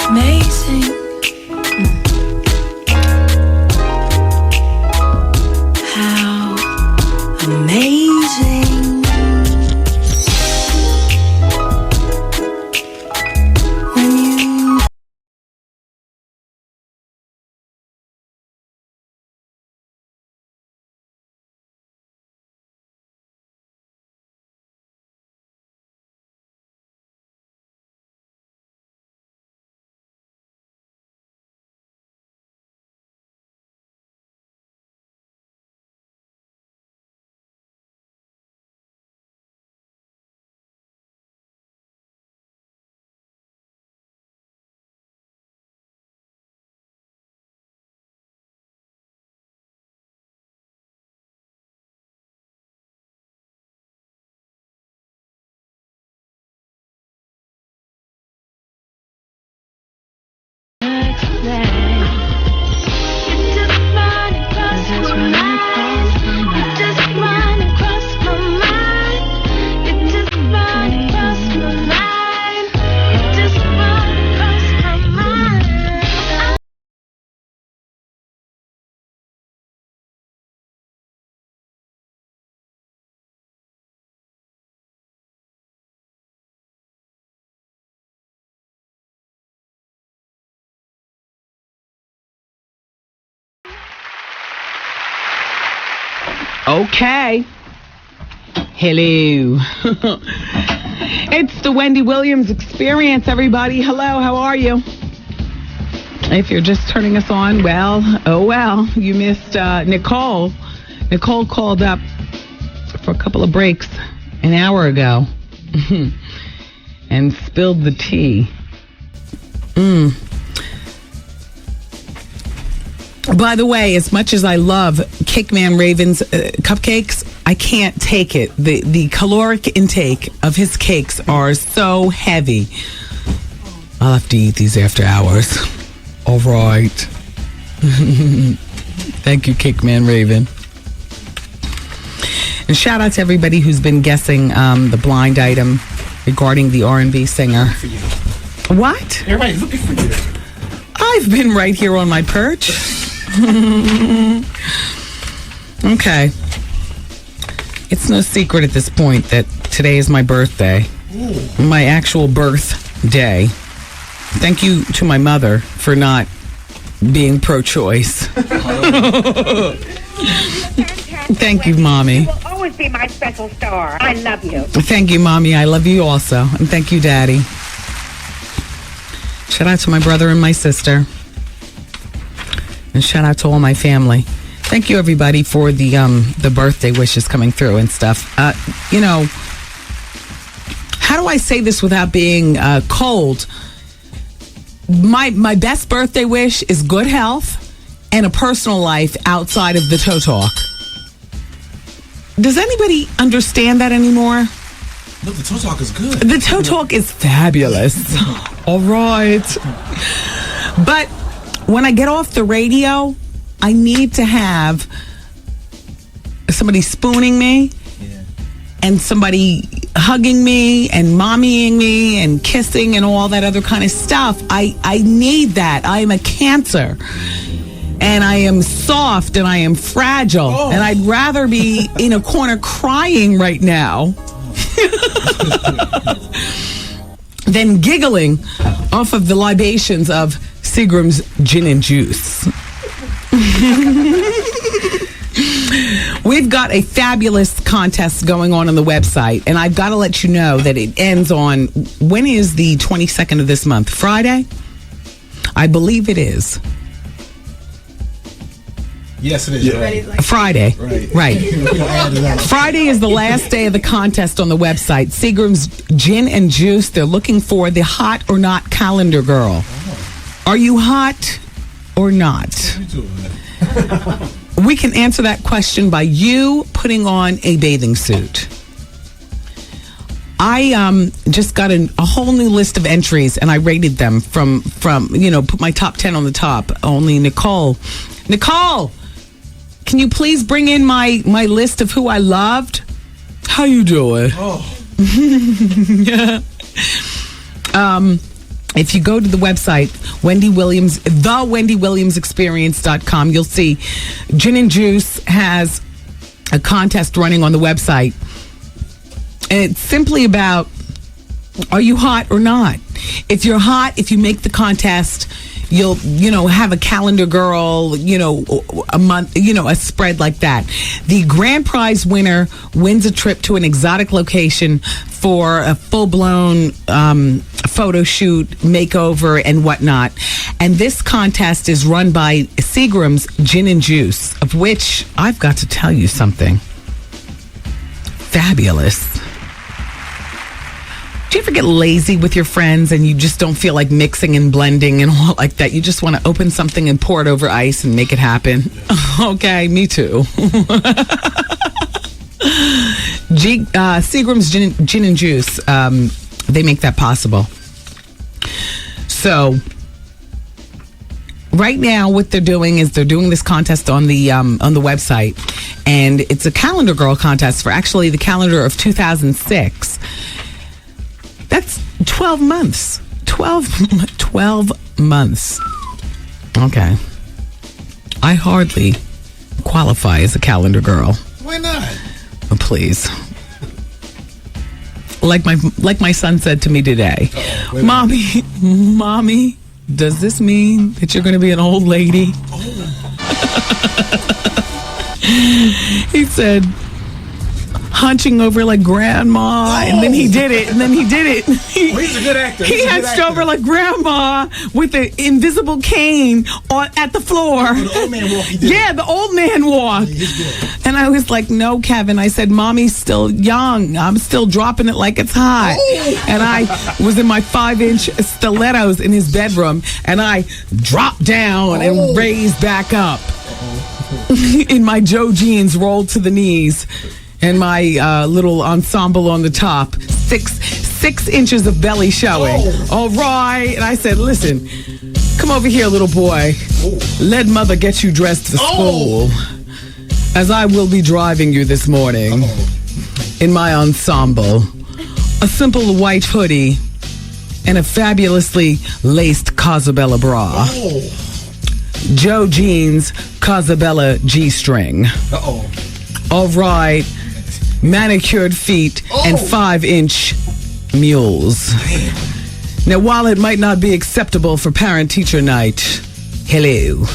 Amazing. How amazing. When you Okay. Hello. It's the Wendy Williams Experience, everybody. Hello, how are you? If you're just turning us on, well, oh well, you missed Nicole. Nicole called up for a couple of breaks an hour ago and spilled the tea. By the way, as much as I love Cake Man Raven's cupcakes, I can't take it. The caloric intake of his cakes are so heavy. I'll have to eat these after hours. All right. Thank you, Cake Man Raven. And shout out to everybody who's been guessing the blind item regarding the R&B singer. What? Everybody's looking for you. I've been right here on my perch. Okay. It's no secret at this point that today is my birthday. Ooh. My actual birthday. Thank you to my mother for not being pro-choice. Thank you, Mommy. You will always be my special star. I love you. Thank you, Mommy. I love you also. And thank you, Daddy. Shout out to my brother and my sister. And shout out to all my family. Thank you, everybody, for the birthday wishes coming through and stuff. You know, how do I say this without being cold? My best birthday wish is good health and a personal life outside of the toe talk. Does anybody understand that anymore? No, the toe talk is good. The toe talk is fabulous. All right. But when I get off the radio, I need to have somebody spooning me and somebody hugging me and mommying me and kissing and all that other kind of stuff. I need that. I am a Cancer. And I am soft and I am fragile. Oh. And I'd rather be in a corner crying right now than giggling off of the libations of Seagram's gin and juice. We've got a fabulous contest going on the website, and I've got to let you know that it ends on, when is the 22nd of this month? Friday? I believe it is. Yes, it is. Yeah. Friday. Right. Friday is the last day of the contest on the website. Seagram's Gin and Juice. They're looking for the hot or not calendar girl. Are you hot or not? We can answer that question by you putting on a bathing suit. I just got a whole new list of entries, and I rated them from put my top 10 on the top. Only Nicole, can you please bring in my list of who I loved? How you doing? Yeah. If you go to the website, WendyWilliamsExperience.com, you'll see Gin and Juice has a contest running on the website. And it's simply about, are you hot or not? If you're hot, if you make the contest, you'll, have a calendar girl, a month, a spread like that. The grand prize winner wins a trip to an exotic location for a full-blown photo shoot, makeover, and whatnot. And this contest is run by Seagram's Gin and Juice, of which I've got to tell you something. Fabulous. Do you ever get lazy with your friends and you just don't feel like mixing and blending and all like that? You just want to open something and pour it over ice and make it happen? Okay, me too. Seagram's Gin and Juice, they make that possible. So, right now, what they're doing is they're doing this contest on the website, and it's a calendar girl contest for actually the calendar of 2006. That's 12 months. 12 months. Okay. I hardly qualify as a calendar girl. Why not? Oh, please. Like my son said to me today, Mommy, does this mean that you're going to be an old lady? He said, hunching over like grandma, and then he did it, He's a good actor. He hunched over like grandma with the invisible cane at the floor. The old man walk. Yeah, the old man walk. And I was like, no, Kevin. I said, Mommy's still young. I'm still dropping it like it's hot. And I was in my 5-inch stilettos in his bedroom, and I dropped down and raised back up in my Joe jeans rolled to the knees. And my little ensemble on the top, six inches of belly showing. All right. And I said, listen, come over here, little boy. Let mother get you dressed for school, as I will be driving you this morning in my ensemble. A simple white hoodie and a fabulously laced Casabella bra. Joe jeans, Casabella G-string. All right. Manicured feet and 5-inch mules. Now, while it might not be acceptable for parent-teacher night, hello,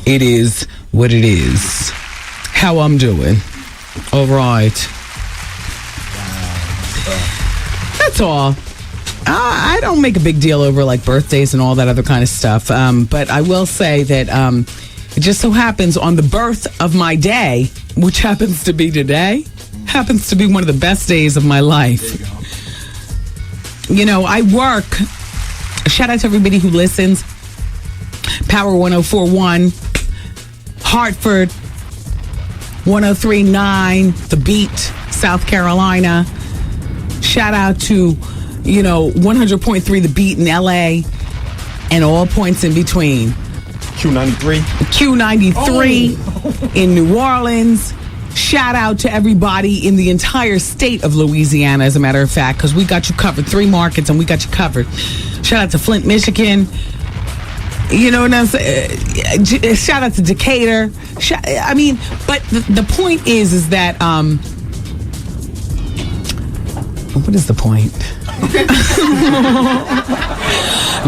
it is what it is. How I'm doing. All right. That's all. I don't make a big deal over like birthdays and all that other kind of stuff. But I will say that it just so happens on the birth of my day, which happens to be today, happens to be one of the best days of my life. I work. Shout out to everybody who listens. Power 104.1, Hartford 103.9, The Beat, South Carolina. Shout out to 100.3 The Beat in LA and all points in between. Q93 in New Orleans. Shout out to everybody in the entire state of Louisiana, as a matter of fact, because we got you covered. 3 markets, and we got you covered. Shout out to Flint, Michigan. You know what I'm saying? Shout out to Decatur. But the point is that, what is the point?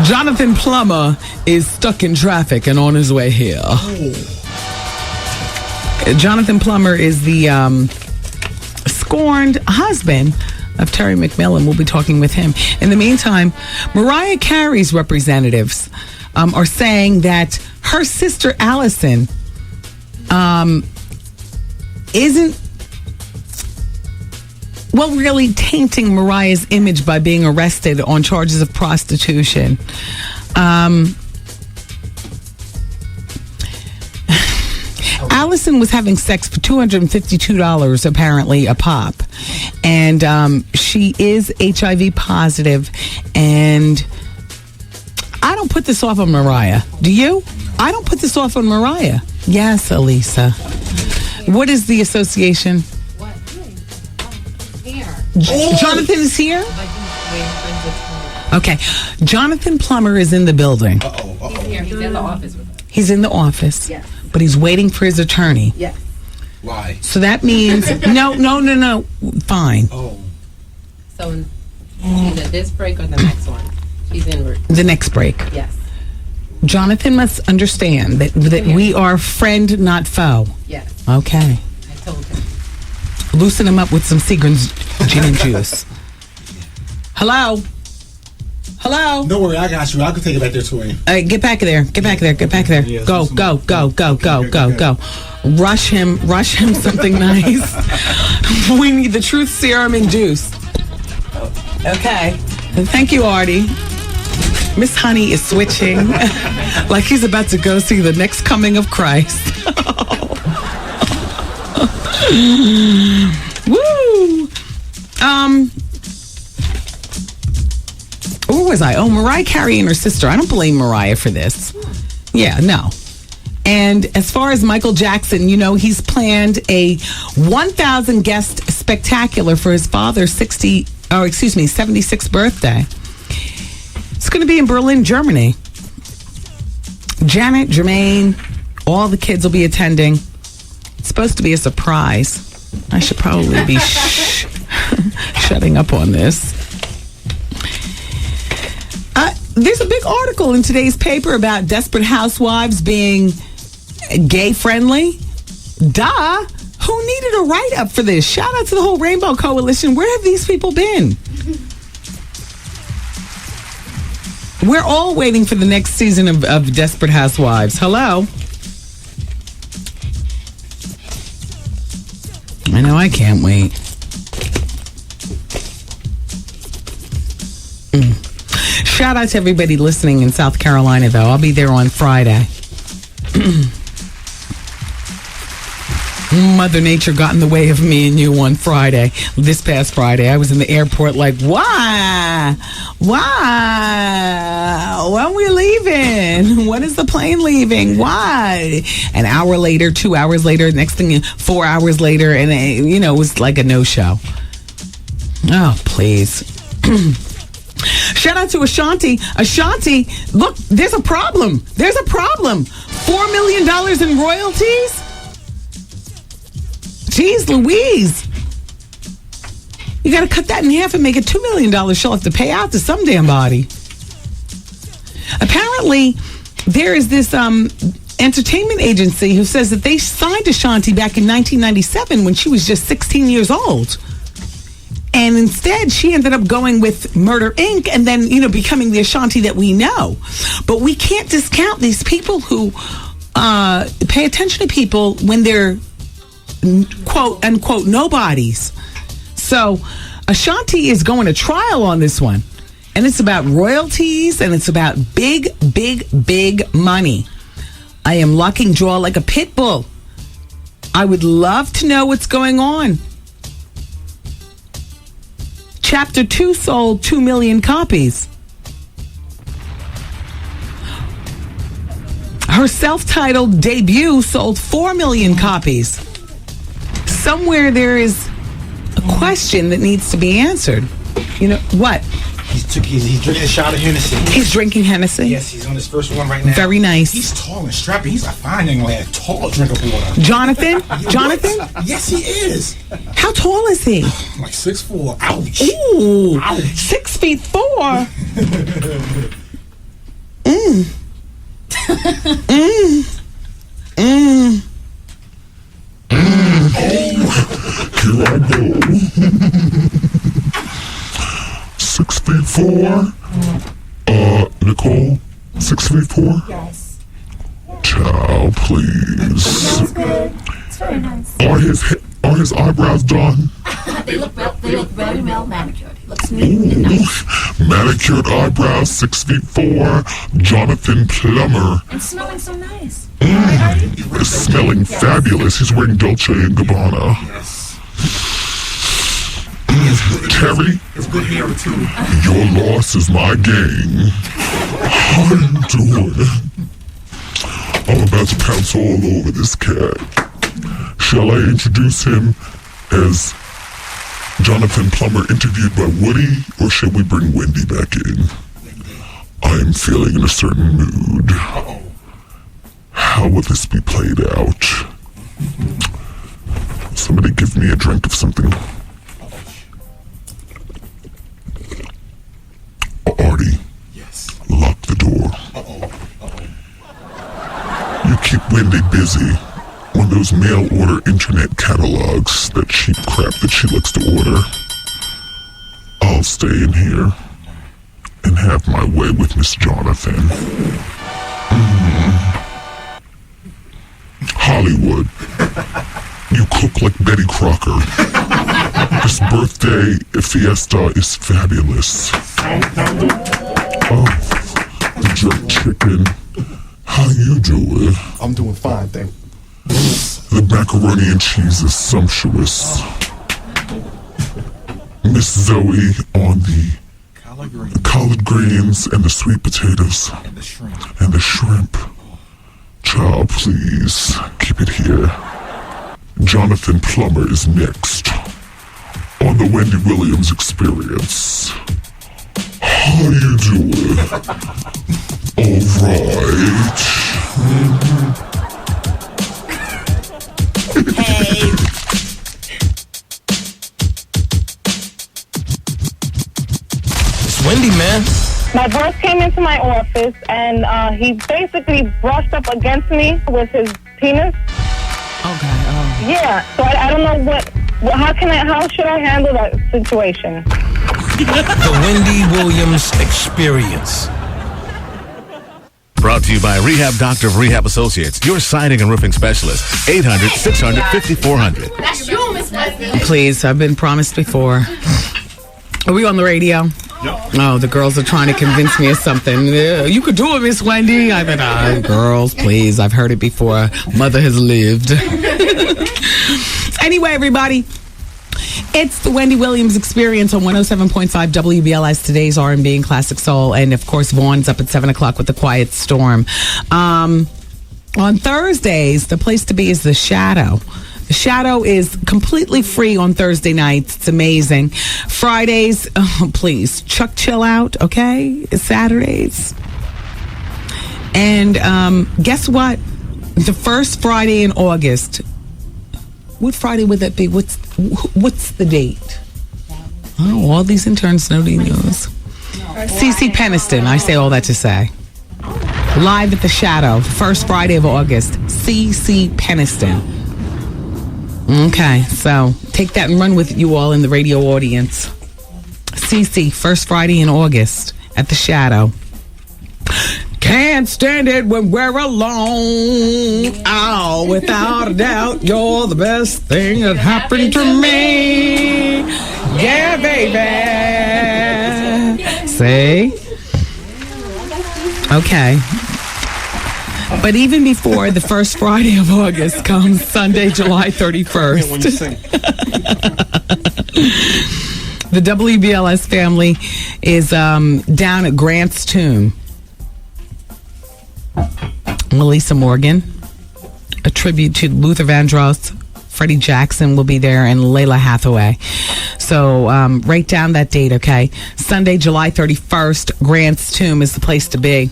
Jonathan Plummer is stuck in traffic and on his way here. Jonathan Plummer is the scorned husband of Terry McMillan. We'll be talking with him. In the meantime, Mariah Carey's representatives are saying that her sister Allison isn't really tainting Mariah's image by being arrested on charges of prostitution. Allison was having sex for $252 apparently a pop, and she is HIV positive, and I don't put this off on Mariah. Do you? I don't put this off on Mariah. Yes, Elisa. What is the association? Jonathan is here? Okay. Jonathan Plummer is in the building. He's here. He's in the office with us. He's in the office. Yes. But he's waiting for his attorney. Yes. Why? So that means no. Fine. So either this break or the next one. She's in the next break. Yes. Jonathan must understand that we are friend, not foe. Yes. Okay. I told him. Loosen him up with some Seagram's gin and juice. Hello? Don't worry, I got you. I can take it back there to him. All right, get back there. Get back there. Yeah, Go. Rush him something nice. We need the truth serum and juice. Okay. Thank you, Artie. Miss Honey is switching like he's about to go see the next coming of Christ. Woo! Where was I? Oh, Mariah Carey and her sister. I don't blame Mariah for this. Yeah, no. And as far as Michael Jackson, he's planned a 1,000 guest spectacular for his father's 76th birthday. It's going to be in Berlin, Germany. Janet, Jermaine, all the kids will be attending. It's supposed to be a surprise. I should probably be shutting up on this. There's a big article in today's paper about Desperate Housewives being gay-friendly. Duh. Who needed a write-up for this? Shout out to the whole Rainbow Coalition. Where have these people been? We're all waiting for the next season of Desperate Housewives. Hello? I know I can't wait. Shout out to everybody listening in South Carolina, though. I'll be there on Friday. Mother Nature got in the way of me and you on Friday. This past Friday, I was in the airport like, why? When are we leaving? When is the plane leaving? Why? An hour later, 2 hours later, next thing, 4 hours later, and it was like a no-show. Oh, please. Shout out to Ashanti. Ashanti, look, there's a problem. $4 million in royalties? Jeez Louise. You got to cut that in half and make it $2 million she'll have to pay out to some damn body. Apparently, there is this entertainment agency who says that they signed Ashanti back in 1997 when she was just 16 years old. And instead, she ended up going with Murder, Inc. and then, becoming the Ashanti that we know. But we can't discount these people who pay attention to people when they're, quote, unquote, nobodies. So Ashanti is going to trial on this one. And it's about royalties, and it's about big, big, big money. I am locking jaw like a pit bull. I would love to know what's going on. Chapter 2 sold 2 million copies. Her self-titled debut sold 4 million copies. Somewhere there is a question that needs to be answered. What? He's drinking a shot of Hennessy. He's drinking Hennessy? Yes, he's on his first one right now. Very nice. He's tall and strappy. He's a fine young lad. Tall drink of water. Jonathan? Jonathan? Yes, he is. How tall is he? Like 6'4". Ouch. Ooh. Ouch. 6'4". Here I go. 6'4". Nicole, 6'4". Yes. Check. Child, please. Smells good. It's very nice. Are his eyebrows done? They look very well manicured. Looks neat and nice. Manicured eyebrows, 6'4", Jonathan Plummer. And smelling so nice. Is smelling fabulous. He's wearing Dolce & Gabbana. Terry, It's good hair too. your loss is my gain. How you doing? I'm about to pounce all over this cat. Shall I introduce him as Jonathan Plummer interviewed by Woody, or shall we bring Wendy back in? I am feeling in a certain mood. How will this be played out? Somebody give me a drink of something. Artie. Yes. Lock the door. You keep Wendy busy on those mail order internet catalogs, that cheap crap that she likes to order. I'll stay in here and have my way with Miss Jonathan. Hollywood, you cook like Betty Crocker. This birthday fiesta is fabulous. Oh, the jerk chicken. How you doing? I'm doing fine, thank you. The macaroni and cheese is sumptuous. Miss Zoe on the collard greens and the sweet potatoes and the shrimp. Child, please keep it here. Jonathan Plummer is next on the Wendy Williams Experience. How you doing? All right. Hey. It's Wendy, man. My boss came into my office and he basically brushed up against me with his penis. Okay. Oh. Yeah. So I don't know how should I handle that situation? The Wendy Williams Experience. Brought to you by Rehab Doctor of Rehab Associates, your siding and roofing specialist. 800-600-5400. That's you, Miss Leslie. Please, I've been promised before. Are we on the radio? Yep. Oh, the girls are trying to convince me of something. Yeah, you could do it, Miss Wendy. I've been, girls, please. I've heard it before. Mother has lived. Anyway, everybody. It's the Wendy Williams Experience on 107.5 WBLS. Today's R&B and Classic Soul. And, of course, Vaughn's up at 7 o'clock with The Quiet Storm. On Thursdays, the place to be is The Shadow. The Shadow is completely free on Thursday nights. It's amazing. Fridays, please, Chuck chill out, okay? Saturdays. And guess what? The first Friday in August. What Friday would that be? What's the date? Oh, all these interns, nobody knows. CeCe Peniston. I say all that to say. Live at The Shadow, first Friday of August. CeCe Peniston. Okay, so take that and run with you all in the radio audience. CeCe, first Friday in August at The Shadow. Can't stand it when we're alone. Oh, without a doubt, you're the best thing that happened to me. Yeah, baby. See? Okay. But even before the first Friday of August comes Sunday, July 31st. When you sing. The WBLS family is down at Grant's Tomb. Melissa Morgan, a tribute to Luther Vandross, Freddie Jackson will be there, and Layla Hathaway. So write down that date, okay? Sunday, July 31st, Grant's Tomb is the place to be.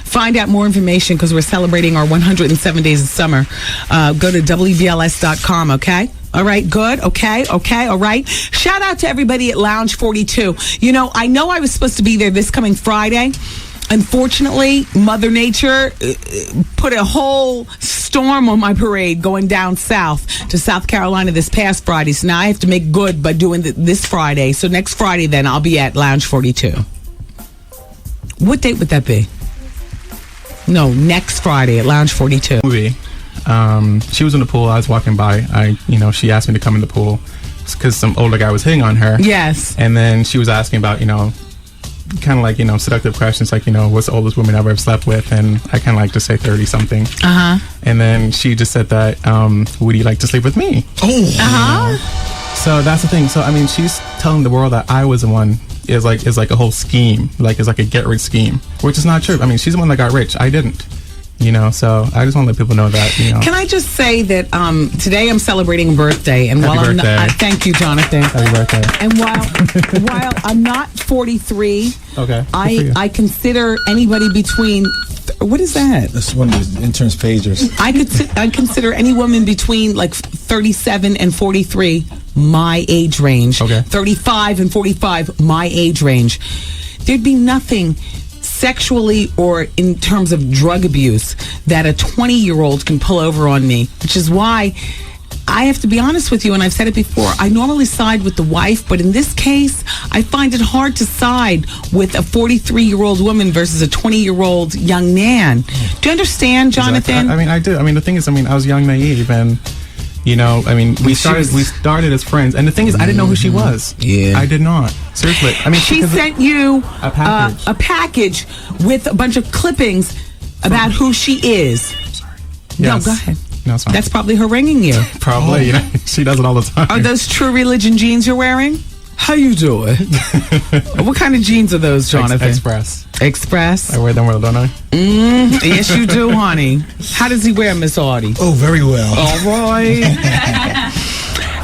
Find out more information because we're celebrating our 107 days of summer. Go to WBLS.com, okay? All right, good. Okay, all right. Shout out to everybody at Lounge 42. You know I was supposed to be there this coming Friday. Unfortunately, Mother Nature put a whole storm on my parade going down south to South Carolina this past Friday. So now I have to make good by doing this Friday. So next Friday, then, I'll be at Lounge 42. What date would that be? No, next Friday at Lounge 42. Movie. She was in the pool. I was walking by. She asked me to come in the pool because some older guy was hitting on her. Yes. And then she was asking about, kind of like, seductive questions like, what's the oldest woman I've ever slept with? And I kind of like to say 30 something. Uh-huh. And then she just said that, would you like to sleep with me? Oh. Uh-huh. So that's the thing. So, I mean, she's telling the world that I was the one is like a whole scheme. Like, it's like a get rich scheme, which is not true. I mean, she's the one that got rich. I didn't. So I just want to let people know that, Can I just say that today I'm celebrating a birthday, and Happy while I'm birthday. not, thank you, Jonathan. Happy birthday. And while I'm not 43, okay, I consider anybody between. What is that? That's one of the intern's pagers. I consider any woman between like 37 and 43 my age range. Okay. 35 and 45 my age range. There'd be nothing sexually or in terms of drug abuse that a 20-year-old can pull over on me, which is why I have to be honest with you, and I've said it before, I normally side with the wife, but in this case, I find it hard to side with a 43-year-old woman versus a 20-year-old young man. Do you understand, Jonathan? Exactly. I mean, I do. I mean, the thing is, I was young, naive, and we started as friends, and the thing is, I didn't know who she was. Yeah, I did not. Seriously, I mean, she sent you a package with a bunch of clippings about who she is. Sorry. No, Yes. go ahead. No, it's fine. That's probably her ringing you. Probably. She does it all the time. Are those True Religion jeans you're wearing? How you doing? What kind of jeans are those, Jonathan? Express. Express? I wear them well, don't I? Yes, you do, honey. How does he wear, Miss Audie? Oh, very well. All right.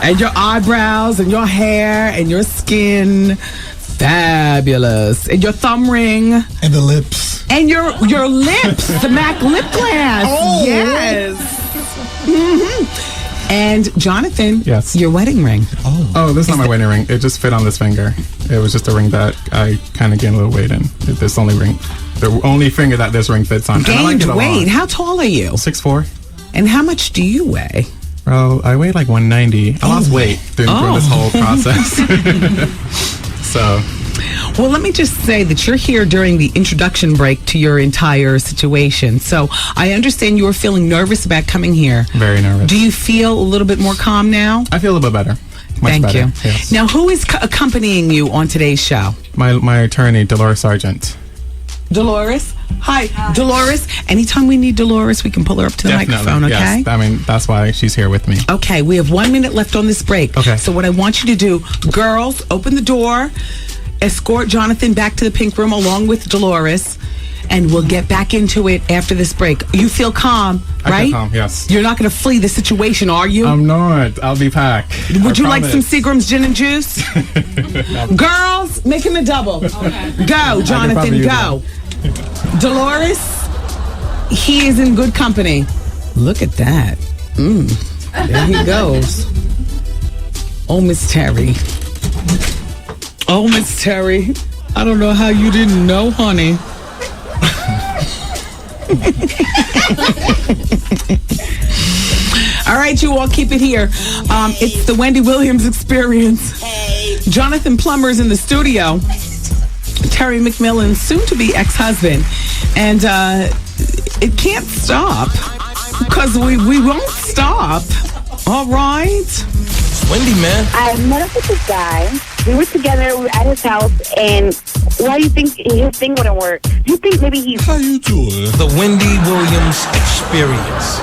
And your eyebrows and your hair and your skin. Fabulous. And your thumb ring. And the lips. And your lips. The MAC lip gloss. Oh. Yes. Mm-hmm. And Jonathan, yes, your wedding ring. Oh, this is not my wedding ring. It just fit on this finger. It was just a ring that I kind of gained a little weight in. This only ring, the only finger that this ring fits on. Gained weight? How tall are you? 6'4". And how much do you weigh? Well, I weigh like 190. I lost weight during this whole process. So. Well, let me just say that you're here during the introduction break to your entire situation. So I understand you were feeling nervous about coming here. Very nervous. Do you feel a little bit more calm now? I feel a little bit better. Thank better. you. Yes. Now, who is accompanying you on today's show? My attorney, Dolores Sargent. Dolores? Hi, Dolores. Anytime we need Dolores, we can pull her up to the microphone, okay? Yes. I mean, that's why she's here with me. Okay, we have 1 minute left on this break. Okay. So what I want you to do, girls, open the door, escort Jonathan back to the pink room along with Dolores, and we'll get back into it after this break. You feel calm, right? I feel calm, yes. You're not going to flee the situation, are you? I'm not. I'll be packed. Would you like some Seagram's gin and juice? Girls, make him a double. Okay. Go, Jonathan, go. Dolores, he is in good company. Look at that. There he goes. Oh, Miss Terry. Oh, Miss Terry. I don't know how you didn't know, honey. All right, you all keep it here. It's the Wendy Williams Experience. Hey. Jonathan Plummer's in the studio. Terry McMillan's soon-to-be ex-husband. And it can't stop because we won't stop. All right. Wendy, man. I met up with this guy. We were together. We were at his house. And why do you think his thing wouldn't work? Do you think maybe he's... How you doing? The Wendy Williams Experience.